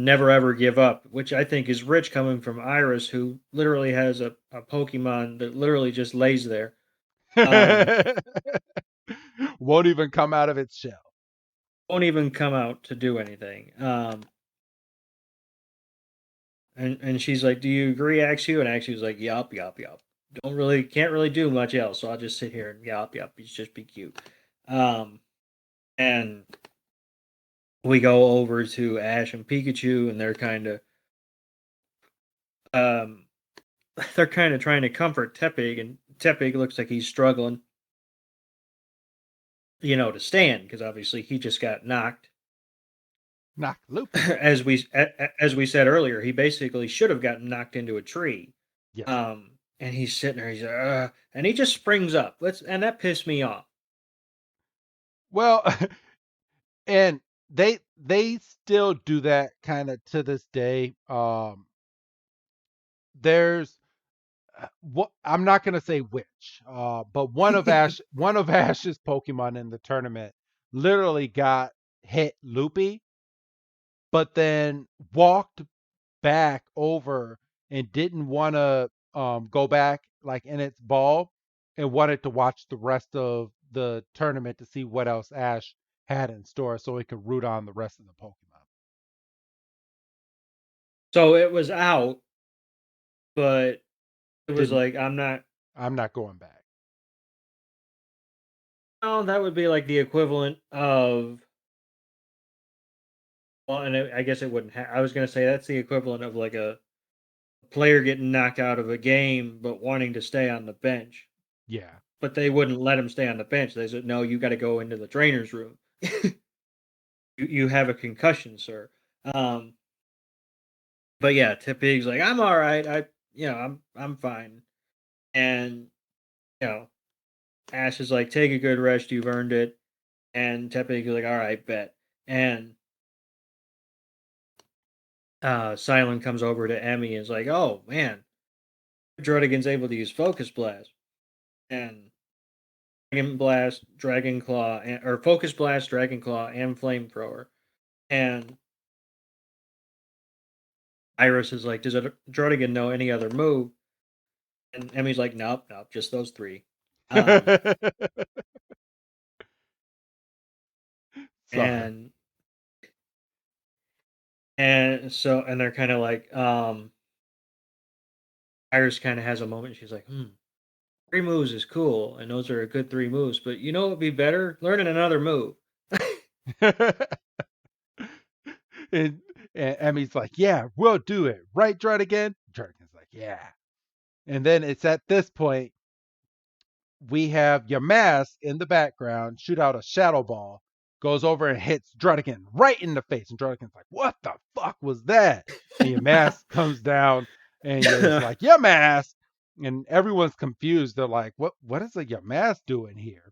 never ever give up, which I think is rich coming from Iris, who literally has a Pokemon that literally just lays there. Won't even come out of its shell. Won't even come out to do anything. And she's like, "Do you agree, Axu?" And Axu's like, "Yup, yup, yup. Can't really do much else, so I'll just sit here and yup, yup. It's just be cute." And we go over to Ash and Pikachu, and um, they're kind of trying to comfort Tepig, and Tepig looks like he's struggling, to stand because obviously he just got knocked. Knock loop. As we said earlier, he basically should have gotten knocked into a tree. Yes. And he's sitting there, he's like, and he just springs up. And that pissed me off. Well, and they still do that kind of to this day. There's what I'm not gonna say which, but one of Ash's Pokemon in the tournament literally got hit loopy, but then walked back over and didn't want to go back like in its ball and wanted to watch the rest of the tournament to see what else Ash had in store so he could root on the rest of the Pokemon. So it was out, but it was Didn't like, I'm not going back. oh, that would be like the equivalent of, well, and I guess it wouldn't I was going to say that's the equivalent of like a player getting knocked out of a game, but wanting to stay on the bench. Yeah. But they wouldn't let him stay on the bench. They said, no, you got to go into the trainer's room. You have a concussion, sir. Um, but yeah, Tipig's like, I'm all right. I'm fine. And, you know, Ash is like, take a good rest. You've earned it. And Tepig is like, all right, bet. And Silent comes over to Emmy and is like, oh, man, Druddigon's able to use Focus Blast. And Dragon Blast, Dragon Claw, or Focus Blast, Dragon Claw, and Flamethrower. And Iris is like, does Druddigon know any other move? And Emmy's like, nope, nope, just those three. Um, Sorry. and and they're kind of like, Iris kind of has a moment. She's like, three moves is cool, and those are a good three moves. But you know what would be better? Learning another move. and, and Emmy's like, yeah, we'll do it. Right, Druddigon? Druddigon's like, yeah. And then it's at this point we have your mask in the background shoot out a shadow ball, goes over and hits Druddigon right in the face. And Druddigon's like, what the fuck was that? And your mask comes down and you're just like, your mask. And everyone's confused. They're like, what is your mask doing here?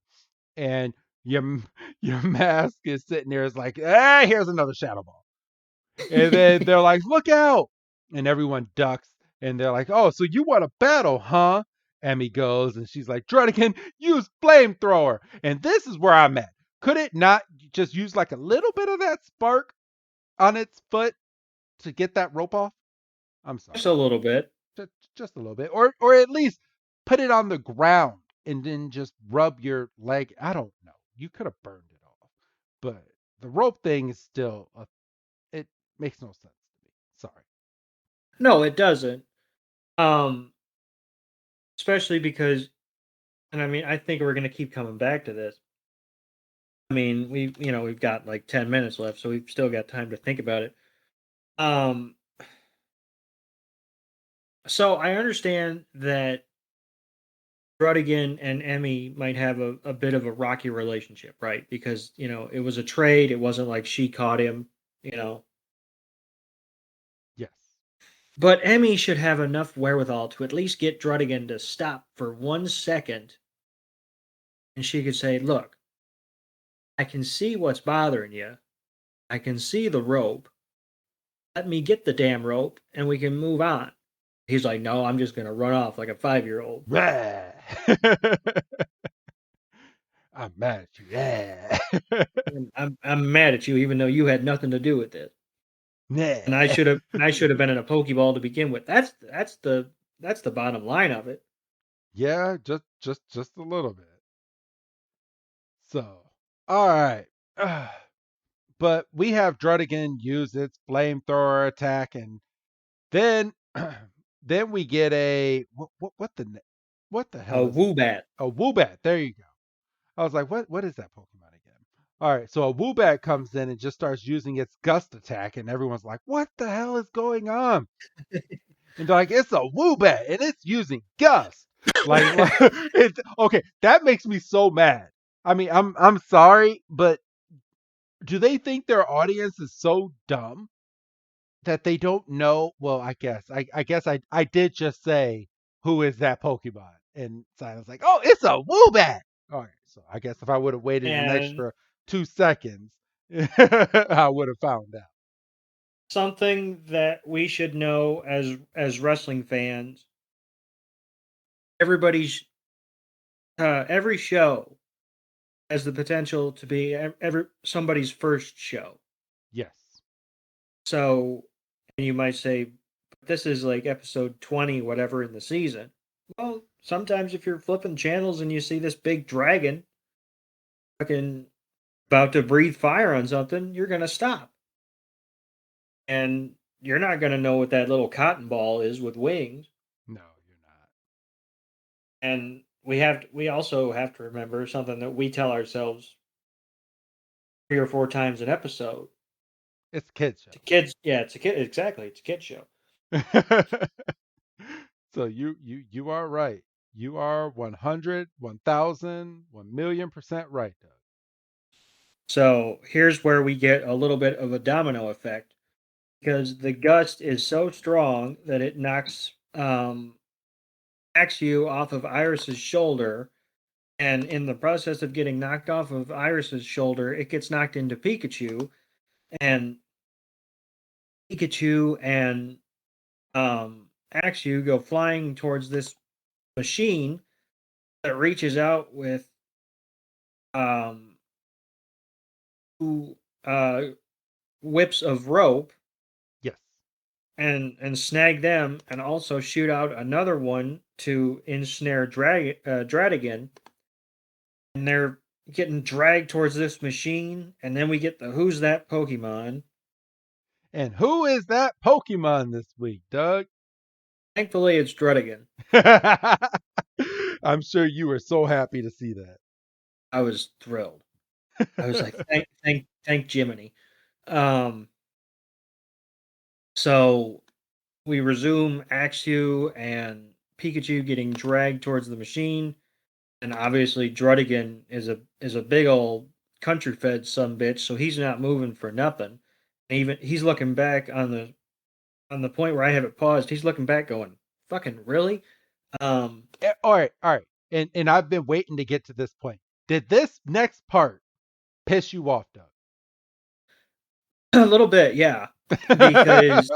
And your your mask is sitting there, is like, hey, here's another shadow ball. And then they're like, look out. And everyone ducks. And they're like, oh, so you want a battle, huh? Emmy goes and she's like, Druddigon, use flamethrower. And this is where I'm at. Could it not just use like a little bit of that spark on its foot to get that rope off? I'm Just sorry. a little bit. Just a little bit. Or at least put it on the ground and then just rub your leg. I don't know. You could have burned it off. But the rope thing is still it makes no sense to me. Sorry. No, it doesn't. Um, Especially because, and I mean, I think we're gonna keep coming back to this. I mean, we've got like 10 minutes left, so we've still got time to think about it. Um, so I understand that Druddigon and Emmy might have a bit of a rocky relationship, right? Because, it was a trade. It wasn't like she caught him, you know. Yes. But Emmy should have enough wherewithal to at least get Druddigon to stop for 1 second. And she could say, look, I can see what's bothering you. I can see the rope. Let me get the damn rope and we can move on. He's like, no, I'm just going to run off like a 5-year-old. I'm mad at you. Yeah. I'm mad at you, even though you had nothing to do with it. Nah. And I should have been in a Pokeball to begin with. That's the bottom line of it. Yeah, just a little bit. So, all right. But we have Druddigon use its flamethrower attack, and then then we get a what the A hell is Woobat. a Woobat? There you go. I was like, what is that Pokemon again? All right, so a Woobat comes in and just starts using its gust attack, and everyone's like, what the hell is going on? And they're like, it's a Woobat, and it's using gust. Like it's okay. That makes me so mad. I mean, I'm sorry, but do they think their audience is so dumb that they don't know? Well, I guess I did just say who is that Pokemon, and Silent's like, oh, it's a Woobat. All right, so I guess if I would have waited an And extra 2 seconds, I would have found out. something that we should know as wrestling fans, everybody's every show has the potential to be somebody's first show. Yes. So, and you might say, this is like episode 20, whatever in the season. Well, sometimes if you're flipping channels and you see this big dragon fucking about to breathe fire on something, you're gonna stop. And you're not gonna know what that little cotton ball is with wings. No, you're not. And we also have to remember something that we tell ourselves 3 or 4 times an episode. It's a kid's To kids, yeah, it's a kid exactly, it's a kid show. show. So you are right. You are 100, 1,000, 1,000,000% right, Doug. So here's where we get a little bit of a domino effect because the gust is so strong that it knocks you off of Iris's shoulder, and in the process of getting knocked off of Iris's shoulder, it gets knocked into Pikachu, and Pikachu and Axew go flying towards this machine that reaches out with um two whips of rope Yes. and snag them, and also shoot out another one to ensnare Druddigon, and they're getting dragged towards this machine, and then we get the who's that Pokemon. And who is that Pokemon this week, Doug? Thankfully, it's Druddigon. I'm sure you were so happy to see that. I was thrilled. I was like, thank Jiminy. Um, so we resume Axew and Pikachu getting dragged towards the machine, and obviously Druddigon is a big old country fed son bitch, so he's not moving for nothing. And even he's looking back on the point where I have it paused. He's looking back, going, "Fucking really?" Um, All right, all right. And I've been waiting to get to this point. Did this next part piss you off, a little bit, yeah, Doug? because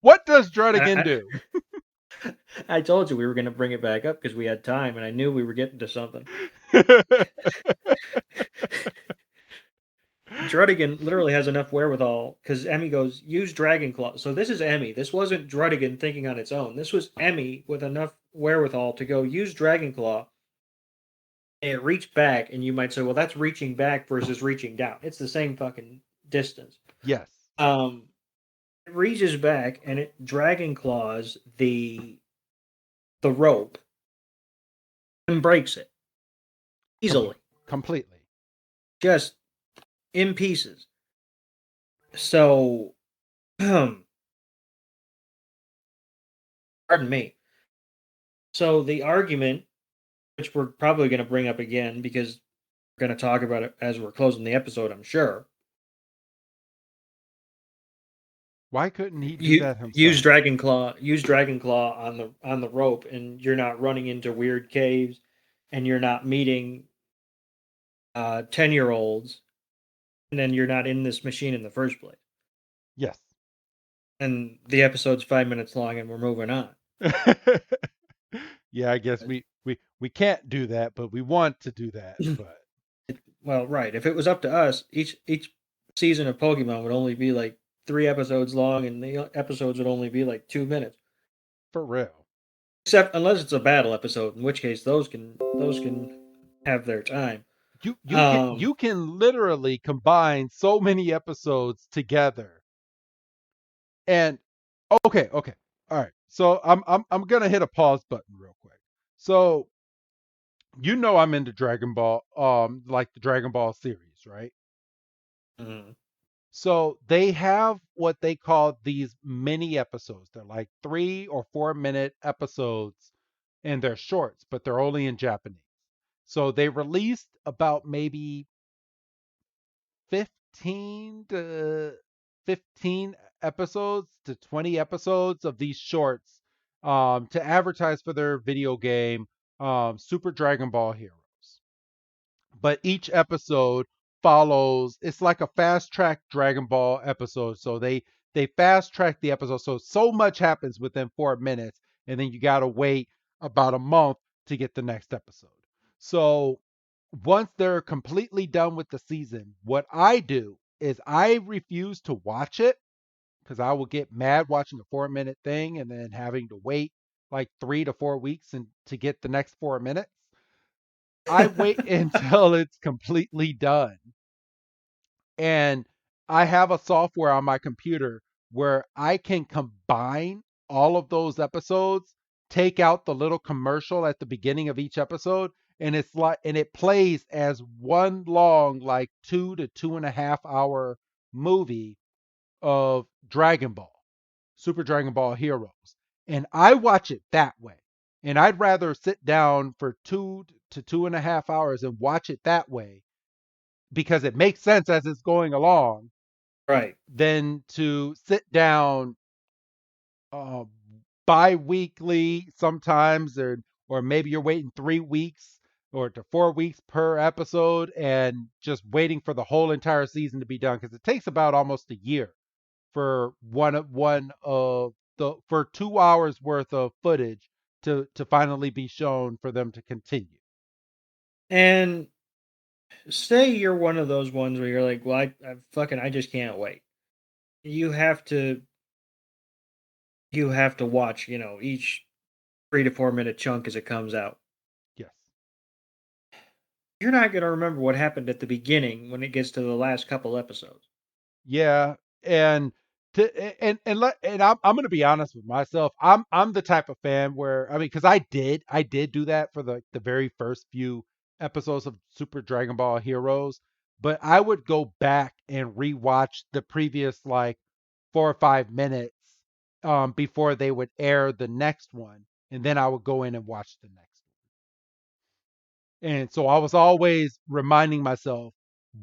What does Druddigon I, do? I told you we were going to bring it back up because we had time, and I knew we were getting to something. Druddigon literally has enough wherewithal because Emmy goes, use Dragon Claw. So this is Emmy. This wasn't Druddigon thinking on its own. This was Emmy with enough wherewithal to go use Dragon Claw. And it reached back, and you might say, well, that's reaching back versus reaching down. It's the same fucking distance. Yes. It reaches back and it Dragon Claws the rope and breaks it easily. Completely. Just in pieces. So, pardon me. So the argument, which we're probably going to bring up again because we're going to talk about it as we're closing the episode, I'm sure. Why couldn't he do that himself? Use Dragon Claw on the rope, and you're not running into weird caves, and you're not meeting 10-year-olds, and then you're not in this machine in the first place. Yes. And the episode's 5 minutes long, and we're moving on. Yeah, I guess we can't do that, but we want to do that. But well, right. If it was up to us, each season of Pokemon would only be like 3 episodes long, and the episodes would only be like 2 minutes. For real. Except unless it's a battle episode, in which case those can have their time. You can literally combine so many episodes together. And okay. All right. So I'm gonna hit a pause button real quick. So I'm into Dragon Ball, like the Dragon Ball series, right? Mm-hmm. So they have what they call these mini episodes. They're like 3 or 4 minute episodes, and they're shorts, but they're only in Japanese. So they released about maybe 15 to 15 episodes to 20 episodes of these shorts to advertise for their video game, Super Dragon Ball Heroes. But each episode follows, it's like a fast track Dragon Ball episode. So they fast track the episode. So much happens within 4 minutes, and then you gotta wait about a month to get the next episode. So once they're completely done with the season, what I do is I refuse to watch it because I will get mad watching a 4 minute thing and then having to wait like 3 to 4 weeks and to get the next 4 minutes. I wait until it's completely done. And I have a software on my computer where I can combine all of those episodes, take out the little commercial at the beginning of each episode, and it plays as one long, like 2 to 2.5 hour movie of Dragon Ball, Super Dragon Ball Heroes. And I watch it that way. And I'd rather sit down for 2 to 2.5 hours and watch it that way because it makes sense as it's going along Right. than to sit down uh, bi-weekly sometimes, or maybe you're waiting 3 weeks or to 4 weeks per episode and just waiting for the whole entire season to be done because it takes about almost a year for one of the for 2 hours worth of footage to finally be shown for them to continue. And say you're one of those ones where you're like, well, I just can't wait. You have to you have to watch, each 3 to 4 minute chunk as it comes out. Yes. You're not gonna remember what happened at the beginning when it gets to the last couple episodes. Yeah, and I'm gonna be honest with myself. I'm the type of fan where I mean, because I did do that for the very first few episodes of Super Dragon Ball Heroes, but I would go back and rewatch the previous like 4 or 5 minutes before they would air the next one, and then I would go in and watch the next. And so I was always reminding myself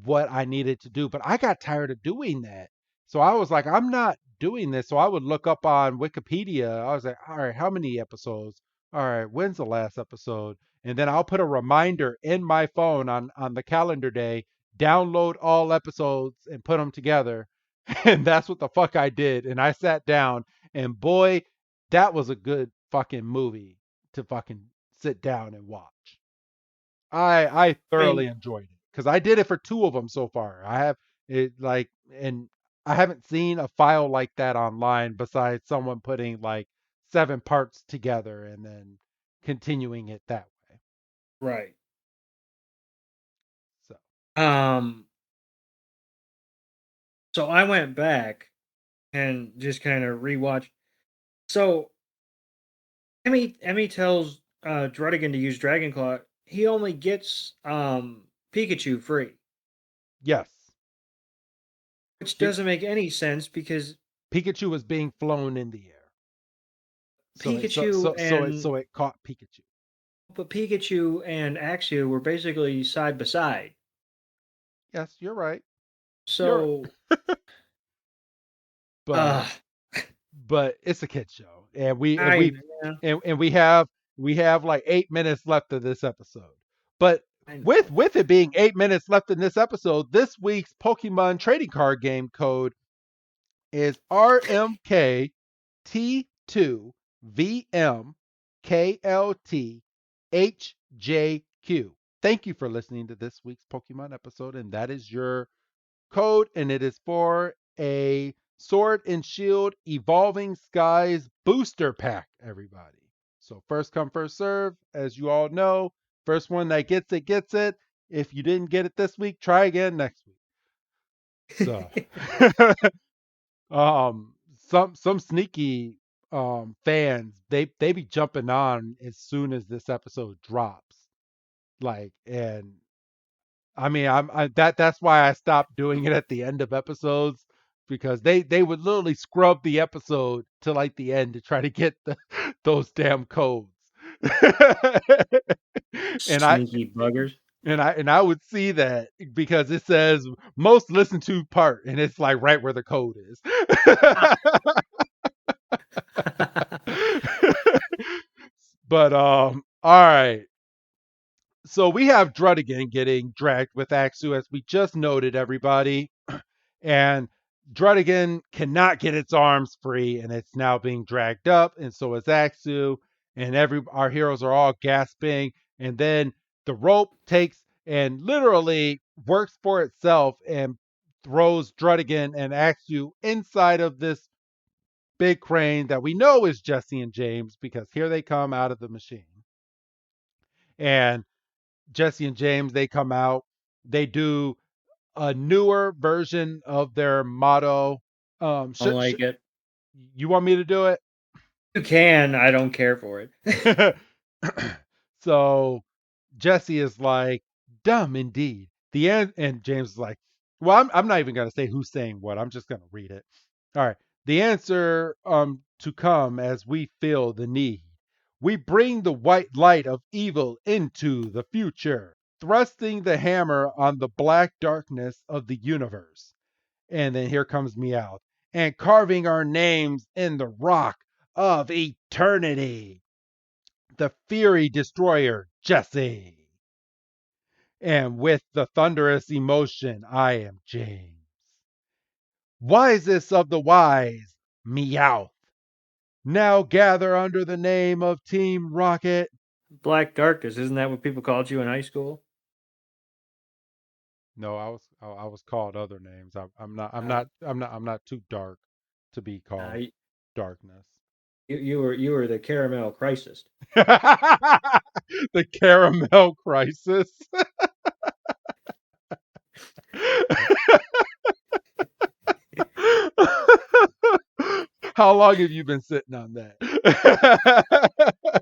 what I needed to do, but I got tired of doing that. So I was like, I'm not doing this. So I would look up on Wikipedia. I was like, all right, how many episodes? All right, when's the last episode? And then I'll put a reminder in my phone on the calendar day, download all episodes and put them together. And that's what the fuck I did. And I sat down and boy, that was a good fucking movie to fucking sit down and watch. I I thoroughly mean, enjoyed it because I did it for two of them so far. I have it like, and I haven't seen a file like that online besides someone putting like 7 parts together and then continuing it that way. right. So Um, so I went back and just kind of rewatched. So Emmy tells Druddigon to use Dragon Claw. He only gets Pikachu free, yes, which Pi- doesn't make any sense because Pikachu was being flown in the air, so it so Pikachu so so it and so it caught Pikachu. but Pikachu and Axew were basically side by side. Yes, you're right. You're So, but uh, but it's a kid show, and we and I we yeah, and we have like 8 minutes left of this episode. But I know. with it being 8 minutes left in this episode, this week's Pokemon trading card game code is RMKT2VMKLTHJQ. Thank you for listening to this week's Pokemon episode, and that is your code, and it is for a Sword and Shield Evolving Skies booster pack, everybody. So first come, first serve, as you all know. First one that gets it, gets it. If you didn't get it this week, try again next week. So um some sneaky fans, they be jumping on as soon as this episode drops. Like, and I mean, that's why I stopped doing it at the end of episodes because they would literally scrub the episode to like the end to try to get those damn codes. and I Sneaky buggers. and I would see that because it says most listened to part and it's like right where the code is. But all right. So we have Druddigon getting dragged with Axu, as we just noted, everybody. And Druddigon cannot get its arms free, and it's now being dragged up, and so is Axu. and our heroes are all gasping, and then the rope takes and literally works for itself and throws Druddigon and Axu inside of this big crane that we know is Jesse and James because here they come out of the machine. And Jesse and James, they come out, they do a newer version of their motto. Don't like it. You want me to do it? You can. I don't care for it. So Jesse is like, dumb indeed. The end, and James is like, well, I'm not even going to say who's saying what. I'm just going to read it. All right. The answer to come as we feel the need. We bring the white light of evil into the future, thrusting the hammer on the black darkness of the universe. And then here comes Meowth. And carving our names in the rock of eternity. The Fury Destroyer, Jesse. And with the thunderous emotion, I am James. Wisest of the wise, Meowth. Now gather under the name of Team Rocket. Black Darkness, isn't that what people called you in high school? No, I was called other names. Uh, I'm not too dark to be uh, called darkness. you were the Caramel Crisis. The caramel crisis. How long have you been sitting on that?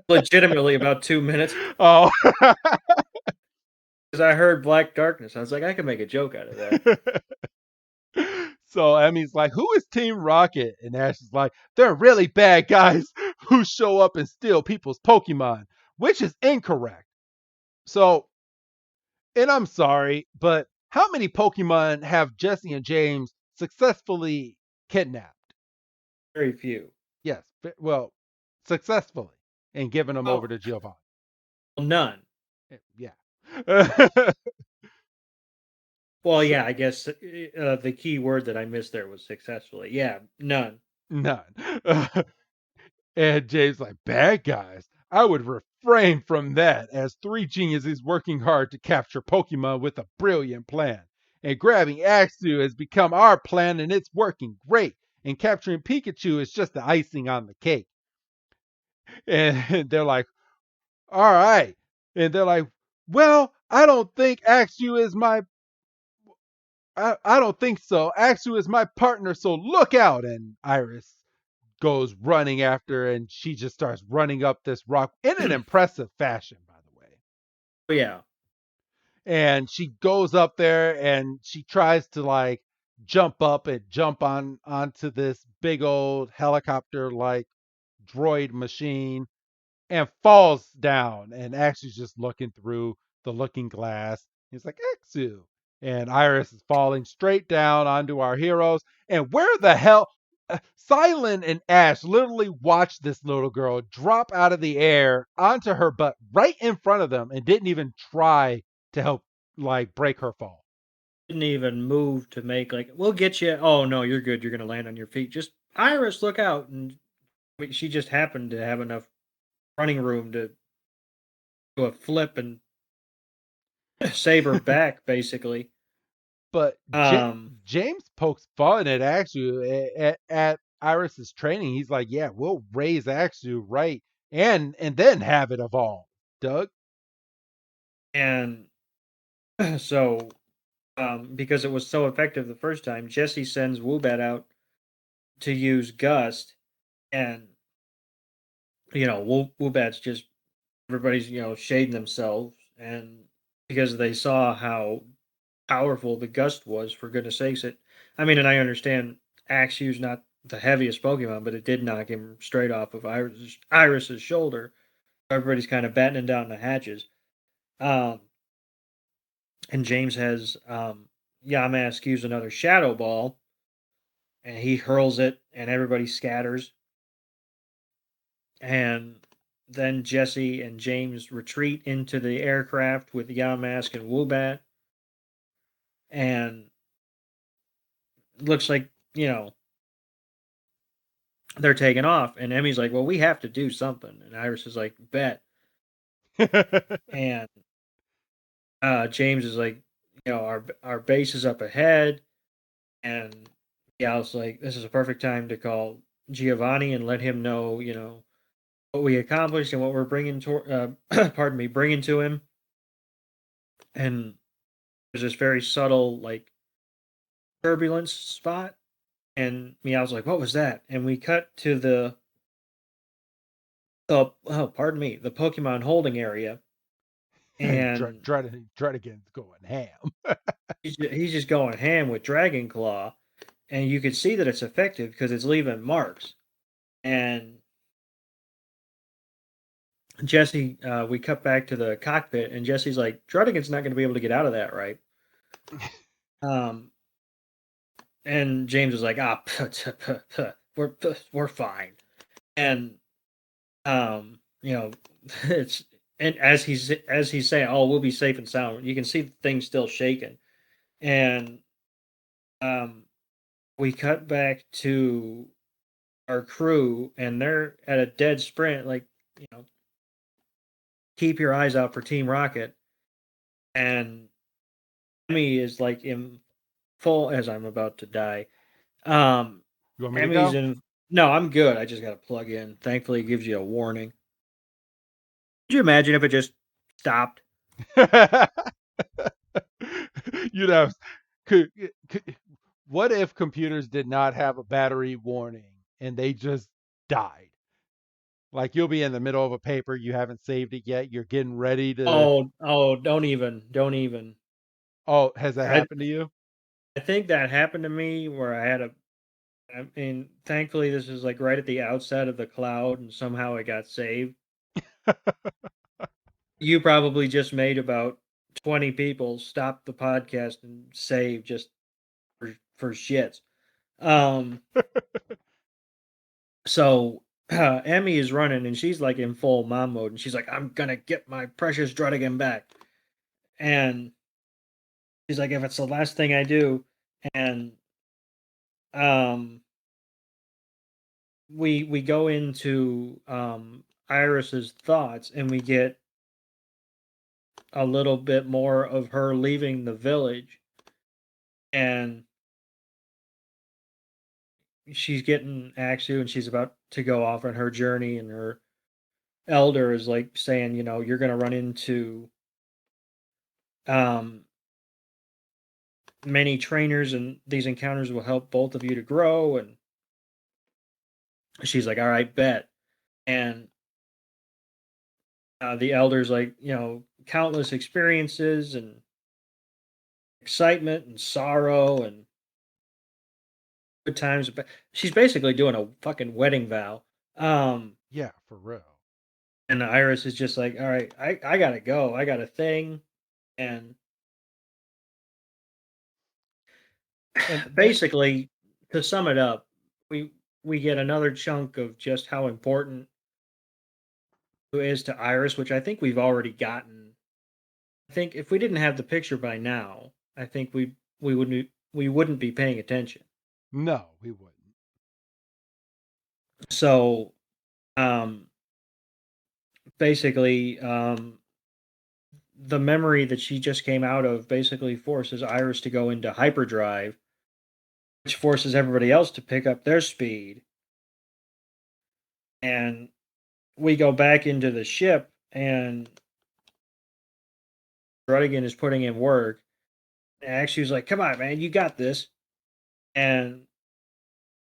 Legitimately about 2 minutes. Oh. Because I heard Black Darkness. I was like, I can make a joke out of that. So Emmy's like, who is Team Rocket? And Ash is like, they're really bad guys who show up and steal people's Pokemon, which is incorrect. So, and I'm sorry, but how many Pokemon have Jesse and James successfully kidnapped? Very few. Yes, well, successfully, and given them over Oh, to Giovanni. none. Yeah. Well, So, yeah, I guess the key word that I missed there was successfully. Yeah, none. none. And James like, bad guys. I would refrain from that as three geniuses working hard to capture Pokemon with a brilliant plan. And grabbing Axu has become our plan and it's working great. And capturing Pikachu is just the icing on the cake. And they're like, all right. And they're like, well, I don't think Axu is my I don't think so. Axu is my partner, so look out. And Iris goes running after, and she just starts running up this rock in an impressive fashion, by the way. But yeah, And she goes up there and she tries to like jump up and jump onto this big old helicopter like droid machine and falls down. And Axu's just looking through the looking glass. He's like, Axu. And Iris is falling straight down onto our heroes. And where the hell? Silent and Ash literally watched this little girl drop out of the air onto her butt right in front of them and didn't even try to help like break her fall. didn't even move to make like, we'll get you. Oh no, you're good. You're gonna land on your feet. Just Iris, look out! And she just happened to have enough running room to do a flip and save her back, basically. But Um, James pokes fun at Axu at Iris's training. He's like, "Yeah, we'll raise Axu right and then have it evolve." Doug. and so because it was so effective the first time, Jesse sends Woobat out to use Gust, and Woobat's just everybody's shading themselves, and because they saw how powerful the Gust was, for goodness sakes, I mean, and I understand Axew's not the heaviest Pokemon, but it did knock him straight off of Iris's shoulder. Everybody's kind of battening down the hatches. Um, and James has Yamask use another Shadow Ball, and he hurls it, and everybody scatters. And then Jesse and James retreat into the aircraft with Yamask and Woobat. And looks like, they're taking off, and Emmy's like, "Well, we have to do something," and Iris is like, "Bet," and James is like, our base is up ahead, and Gal's like, "This is a perfect time to call Giovanni and let him know, what we accomplished and what we're bringing to, pardon me, bringing to him." And there's this very subtle like turbulence spot, and Meow's like, "What was that?" And we cut to pardon me, the Pokemon holding area, and Druddigon's going ham. he's just going ham with Dragon Claw, and you can see that it's effective because it's leaving marks. And Jesse, we cut back to the cockpit, and Jesse's like, "Druddigon's not going to be able to get out of that, right?" Um, and James is like, "Ah, we're fine." And it's and as he's saying, "Oh, we'll be safe and sound," you can see the thing's still shaking, and um, we cut back to our crew, and they're at a dead sprint, like you know, keep your eyes out for Team Rocket, and Emmy is like in full as I'm about to die. Um, You want me to Emmy's go? in. No, I'm good. I just got to plug in. Thankfully, it gives you a warning. Could you imagine if it just stopped? you know, could, could, what if computers did not have a battery warning and they just died? Like you'll be in the middle of a paper, you haven't saved it yet, you're getting ready to. Oh, don't even. Oh, has that I happened to you? I think that happened to me where I had a. I mean, thankfully, this is like right at the outset of the cloud, and somehow it got saved. You probably just made about 20 people stop the podcast and save just for shits. Um, so Emmy is running and she's like in full mom mode, and she's like, "I'm gonna get my precious Druddigon back." And she's like, "If it's the last thing I do," and um, we go into Iris's thoughts, and we get a little bit more of her leaving the village, and she's getting Axu, and she's about to go off on her journey, and her elder is like saying, "You're gonna run into um many trainers, and these encounters will help both of you to grow." And she's like, "All right, bet." And the elders like, countless experiences and excitement and sorrow and good times. But she's basically doing a fucking wedding vow. Yeah, for real. And Iris is just like, "All right, I gotta go. I got a thing." And And basically, to sum it up, we we get another chunk of just how important it is to Iris, which I think we've already gotten. I think if we didn't have the picture by now, I think we wouldn't be paying attention. no, we wouldn't. So, um, basically, the memory that she just came out of basically forces Iris to go into hyperdrive, which forces everybody else to pick up their speed. And we go back into the ship, and Druddigon is putting in work. And actually, was like, "Come on, man, you got this." And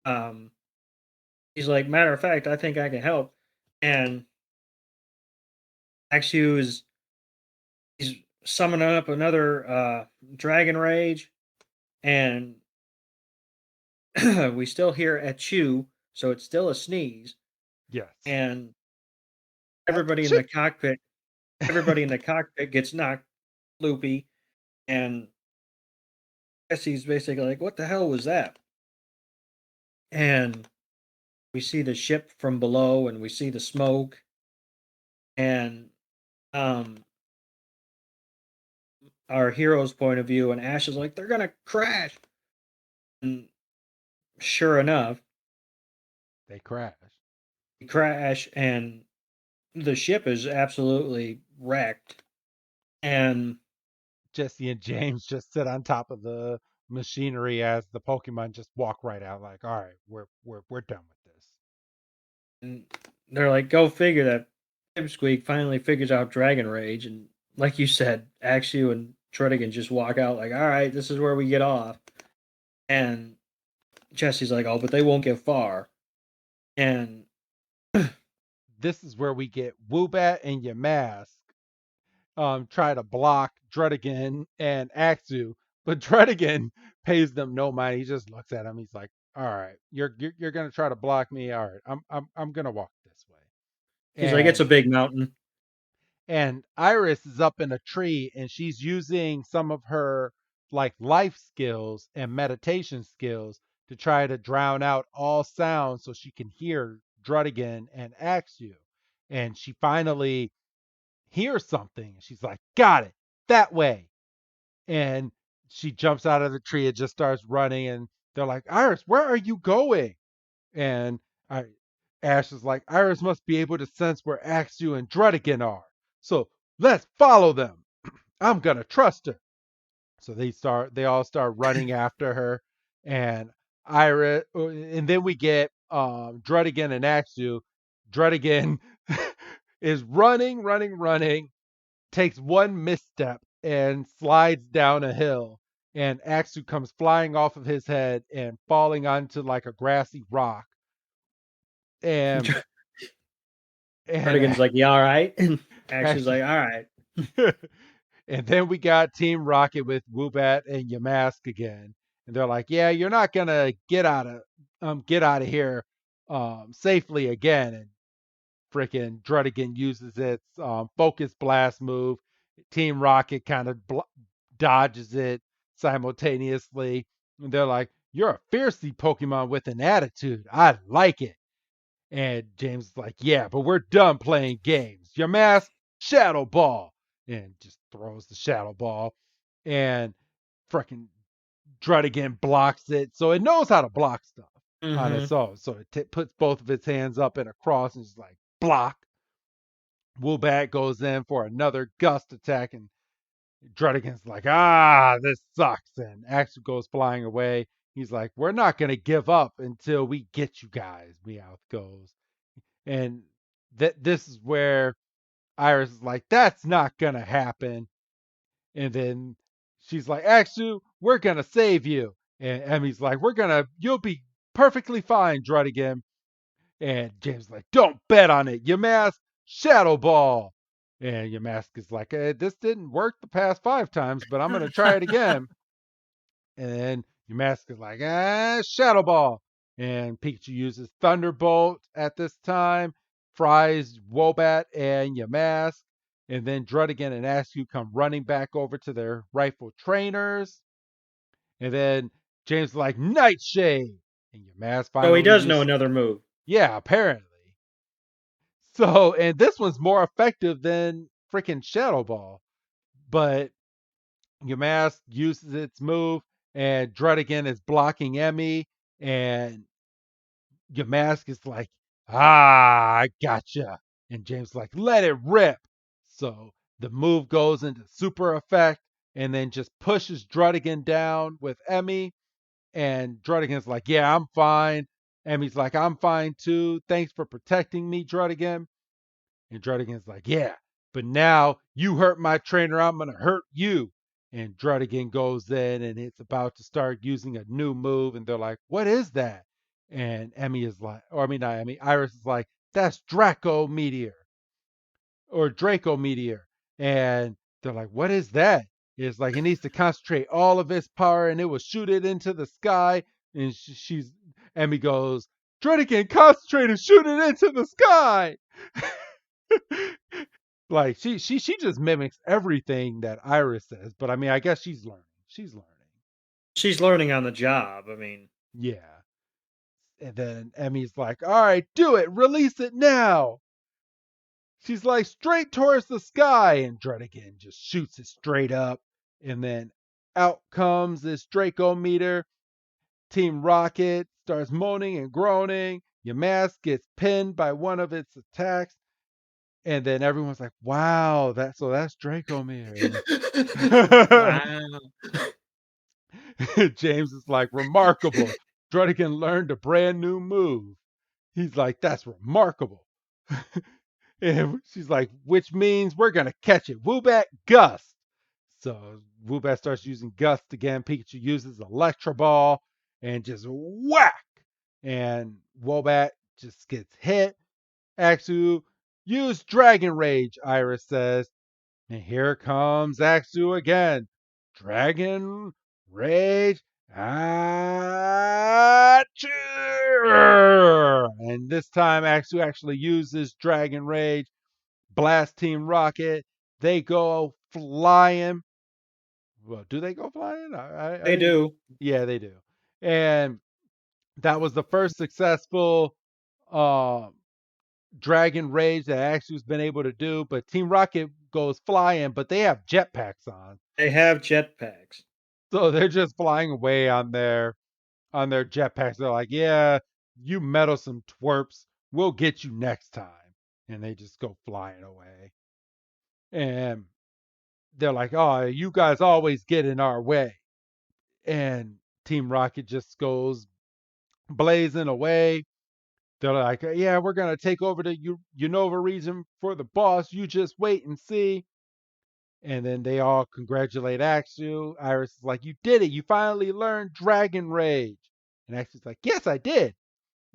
um, he's like, "Matter of fact, I think I can help." And Axu is he's summoning up another Dragon Rage, and we still hear Achu, so it's still a sneeze. Yes. And That everybody in the shit. cockpit, everybody in the cockpit gets knocked loopy, and Jesse's basically like, "What the hell was that?" And we see the ship from below, and we see the smoke, and um, our hero's point of view, and Ash is like, "They're gonna crash," and sure enough, They crash. crash, and the ship is absolutely wrecked. And Jesse and James just sit on top of the machinery as the Pokemon just walk right out, like, all right, we're done with this. and they're like, go figure that Pipsqueak finally figures out Dragon Rage, and like you said, Axew and Druddigon just walk out like, all right, this is where we get off. And Jesse's like, oh, but they won't get far. And This is where we get Woobat and Yamask try to block Druddigon and Axu, but Druddigon pays them no mind. He just looks at him. He's like, "All right, you're gonna try to block me. All right, I'm gonna walk this way." he's like, it's a And big mountain. Iris is up in a tree and she's using some of her like life skills and meditation skills to try to drown out all sounds so she can hear Druddigon and Axu. And she finally hears something. She's like, "Got it, that way." And she jumps out of the tree and just starts running. And they're like, "Iris, where are you going?" And I, Ash is like, "Iris must be able to sense where Axu and Druddigon are. So let's follow them. I'm gonna trust her." So they all start running after her, and and then we get Druddigon and Axu. Druddigon is running, takes one misstep and slides down a hill, and Axu comes flying off of his head and falling onto like a grassy rock. And Druddigon's and like, yeah, all right. And Axew's Axu, like, all right. and then we got Team Rocket with Woobat and Yamask again, and they're like, "Yeah, you're not gonna get out of here safely again." And freaking Druddigon uses its focus blast move. Team Rocket kind of dodges it simultaneously. And they're like, "You're a fiercely Pokemon with an attitude. I like it." And James is like, "Yeah, but we're done playing games. Your mask, Shadow Ball." And just throws the Shadow Ball. And freaking Druddigon blocks it. So it knows how to block stuff on Mm-hmm. its own. So it puts both of its hands up in a cross and is like, block. Woobat goes in for another gust attack, and Druddigon's like, this sucks. And Axel goes flying away. He's like, "We're not going to give up until we get you guys," Meowth goes. And this is where Iris is like, "That's not going to happen." And then she's like, "Axel, we're going to save you." And Emmy's like, "You'll be perfectly fine, Druddigon." And James is like, "Don't bet on it. Your mask, Shadow Ball." And your mask is like, "This didn't work the past 5 times, but I'm going to try it again." And then your mask is like, Shadow Ball. And Pikachu uses Thunderbolt at this time, fries Wobat and your mask. And then Druddigon and Askew come running back over to their rightful trainers. And then James is like, Nightshade. And your mask So he finally does know uses, another move. yeah, apparently. So, and this one's more effective than freaking Shadow Ball. But Yamask uses its move, and Druddigon is blocking Emmy, and Yamask is like, I gotcha. And James is like, let it rip. So the move goes into super effect and then just pushes Druddigon down with Emmy. And Druddigon's like, yeah, I'm fine. Emmy's like, I'm fine too. Thanks for protecting me, Druddigon. And Druddigon's like, yeah, but now you hurt my trainer, I'm going to hurt you. And Druddigon goes in and it's about to start using a new move. And they're like, what is that? And Emmy is like, or I mean, not Emmy, Iris is like, that's Draco Meteor or Draco Meteor. And they're like, what is that? It's like, it needs to concentrate all of its power and it will shoot it into the sky. And Emmy goes, Druddigon, concentrate and shoot it into the sky. Like she just mimics everything that Iris says, but I mean, I guess she's learning. She's learning. She's learning on the job. I mean, Yeah. And then Emmy's like, "All right, do it. Release it now." She's like, "Straight towards the sky," and Druddigon just shoots it straight up, and then out comes this Draco meter. Team Rocket starts moaning and groaning. Yamask gets pinned by one of its attacks, and then everyone's like, "Wow, that's Dracomir." Wow. James is like, "Remarkable. Druddigon learned a brand new move." He's like, "That's remarkable." And she's like, "Which means we're gonna catch it. Woobat Gust." So Woobat starts using Gust again. Pikachu uses Electro Ball and just whack. And Woobat just gets hit. Axu, use Dragon Rage, Iris says. And here comes Axu again. Dragon Rage. And this time Axu actually uses Dragon Rage. Blast Team Rocket. They go flying. Well, do they go flying? I They didn't. do. Yeah, they do. And that was the first successful uh, Dragon Rage that Axu's been able to do. But Team Rocket goes flying, but they have jetpacks on, They have jetpacks. so they're just flying away on their jetpacks. They're like, "Yeah, you meddlesome twerps, we'll get you next time," and they just go flying away. And they're like, "Oh, you guys always get in our way," and Team Rocket just goes blazing away. They're like, "Yeah, we're gonna take over the Unova region for the boss. You just wait and see." And then they all congratulate Axu. Iris is like, "You did it. You finally learned Dragon Rage." And Axu's like, "Yes, I did."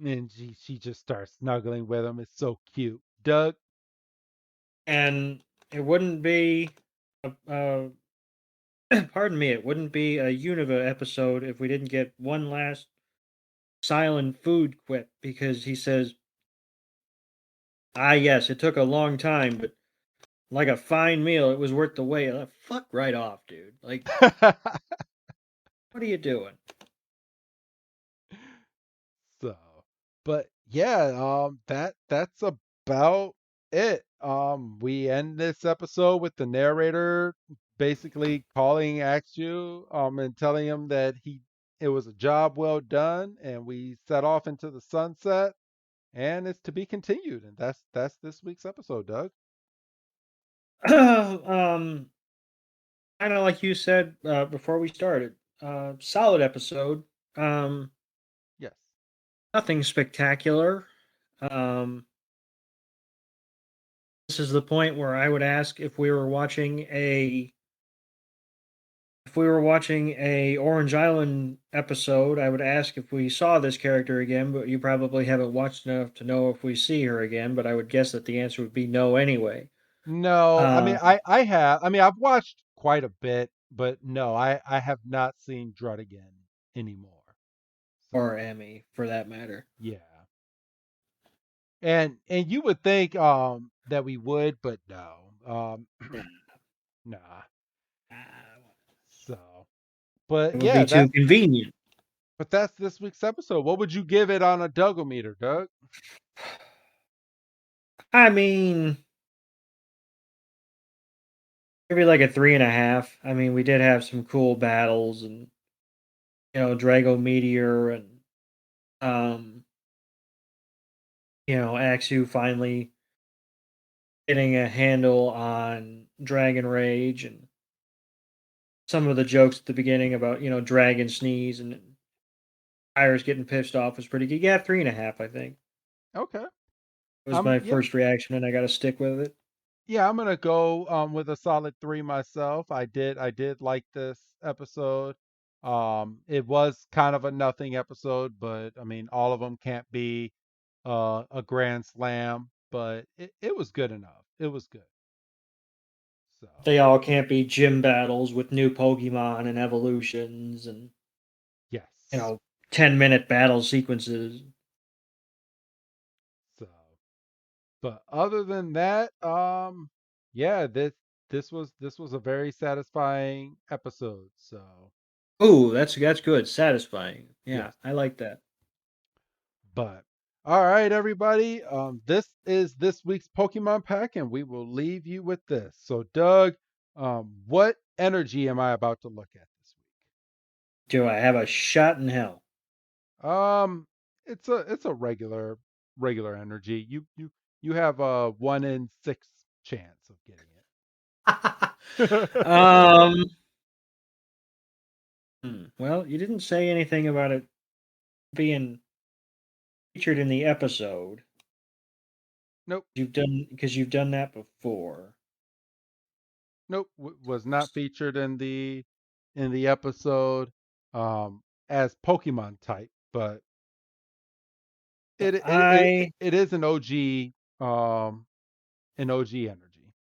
And she just starts snuggling with him. It's so cute. Doug? And it wouldn't be, pardon me, it wouldn't be a Unova episode if we didn't get one last silent food quip because he says, "Ah, yes, it took a long time, but like a fine meal, it was worth the wait." Fuck right off, dude. Like, what are you doing? So, but yeah, that's about it. We end this episode with the narrator basically calling Axu, and telling him that it was a job well done, and we set off into the sunset, and it's to be continued, and that's this week's episode, Doug. um, kind of like you said before we started, solid episode. Um, Yes. Nothing spectacular. Um, this is the point where I would ask if we were watching a Orange Island episode, I would ask if we saw this character again, but you probably haven't watched enough to know if we see her again, but I would guess that the answer would be no anyway. No, I mean Uh, I have. I mean I've watched quite a bit, but no, I have not seen Druddigon anymore. So or Emmy, for that matter. yeah. And you would think that we would, but no. Nah, Nah. nah, So but it would be yeah, too convenient. that's this week's episode. What would you give it on a Dougometer, Doug? I mean, maybe like a 3.5. I mean, we did have some cool battles and, Drago Meteor and, um, Axu finally getting a handle on Dragon Rage and some of the jokes at the beginning about, Dragon Sneeze and Iris getting pissed off was pretty good. Yeah, 3.5, I think. Okay. It was my Yeah, first reaction and I got to stick with it. yeah, I'm gonna go with a solid 3 myself. I did like this episode. It was kind of a nothing episode, but I mean all of them can't be a grand slam, but it was good enough. It was good. So They all can't be gym battles with new Pokemon and evolutions and, you yes. know, 10-minute battle sequences. So but other than that, yeah, this was a very satisfying episode. So Ooh, that's good. Satisfying. yes. Yeah, I like that. But all right, everybody. This is this week's Pokemon pack, and we will leave you with this. So, Doug, what energy am I about to look at this Do I have a shot in hell? week? it's a regular energy. You have a 1 in 6 chance of getting it. um. Well, you didn't say anything about it being featured in the episode. Nope. You've done that before. Nope. Was not featured in the episode as Pokemon type, but So it I it is an OG energy.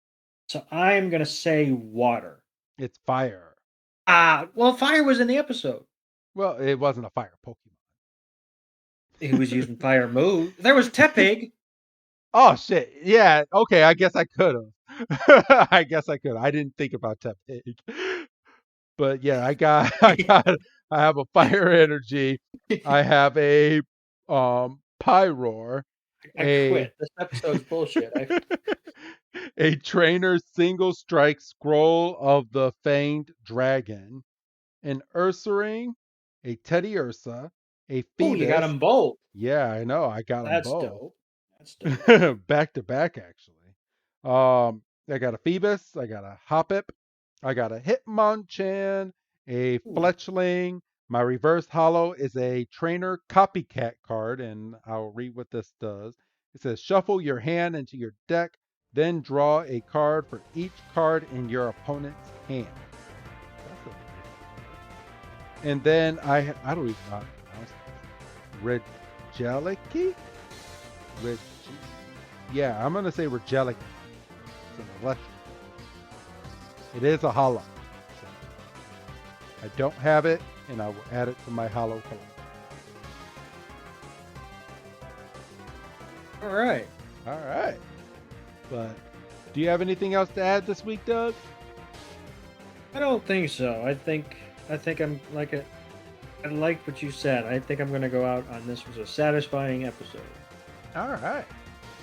so I'm gonna say water. It's fire. Well, fire was in the episode. Well, it wasn't a fire Pokemon. He was using fire move. There was Tepig. Oh shit. Yeah. Okay. I guess I could have. I guess I could. I didn't think about that pig. But yeah, I have a fire energy. I have a Pyroar, I a quit. This episode's bullshit. a trainer single strike scroll of the fanged dragon, an Ursaring, a Teddy Ursa, a Oh, you got Phoebus. them both. Yeah, I know. I got them That's both. dope. That's dope. Back to back, actually. I got a Phoebus, I got a Hoppip, I got a Hitmonchan, a Ooh. Fletchling. My reverse hollow is a trainer copycat card, and I'll read what this does. It says shuffle your hand into your deck, then draw a card for each card in your opponent's hand. That's a and then I don't even know how to pronounce this. Regeliki? Reg Yeah, I'm gonna say Regeliki. It's an electric. It is a hollow. So I don't have it, and I will add it to my hollow collection. All right. All right. But do you have anything else to add this week, Doug? I don't think so. I think I'm like a. I like what you said. I think I'm gonna go out on this was a satisfying episode. All right.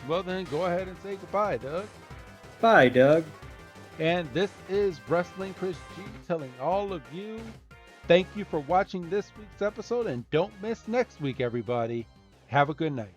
Well, then go ahead and say goodbye, Doug. Bye, Doug. And this is Wrestling Chris G telling all of you thank you for watching this week's episode, and don't miss next week, everybody. Have a good night.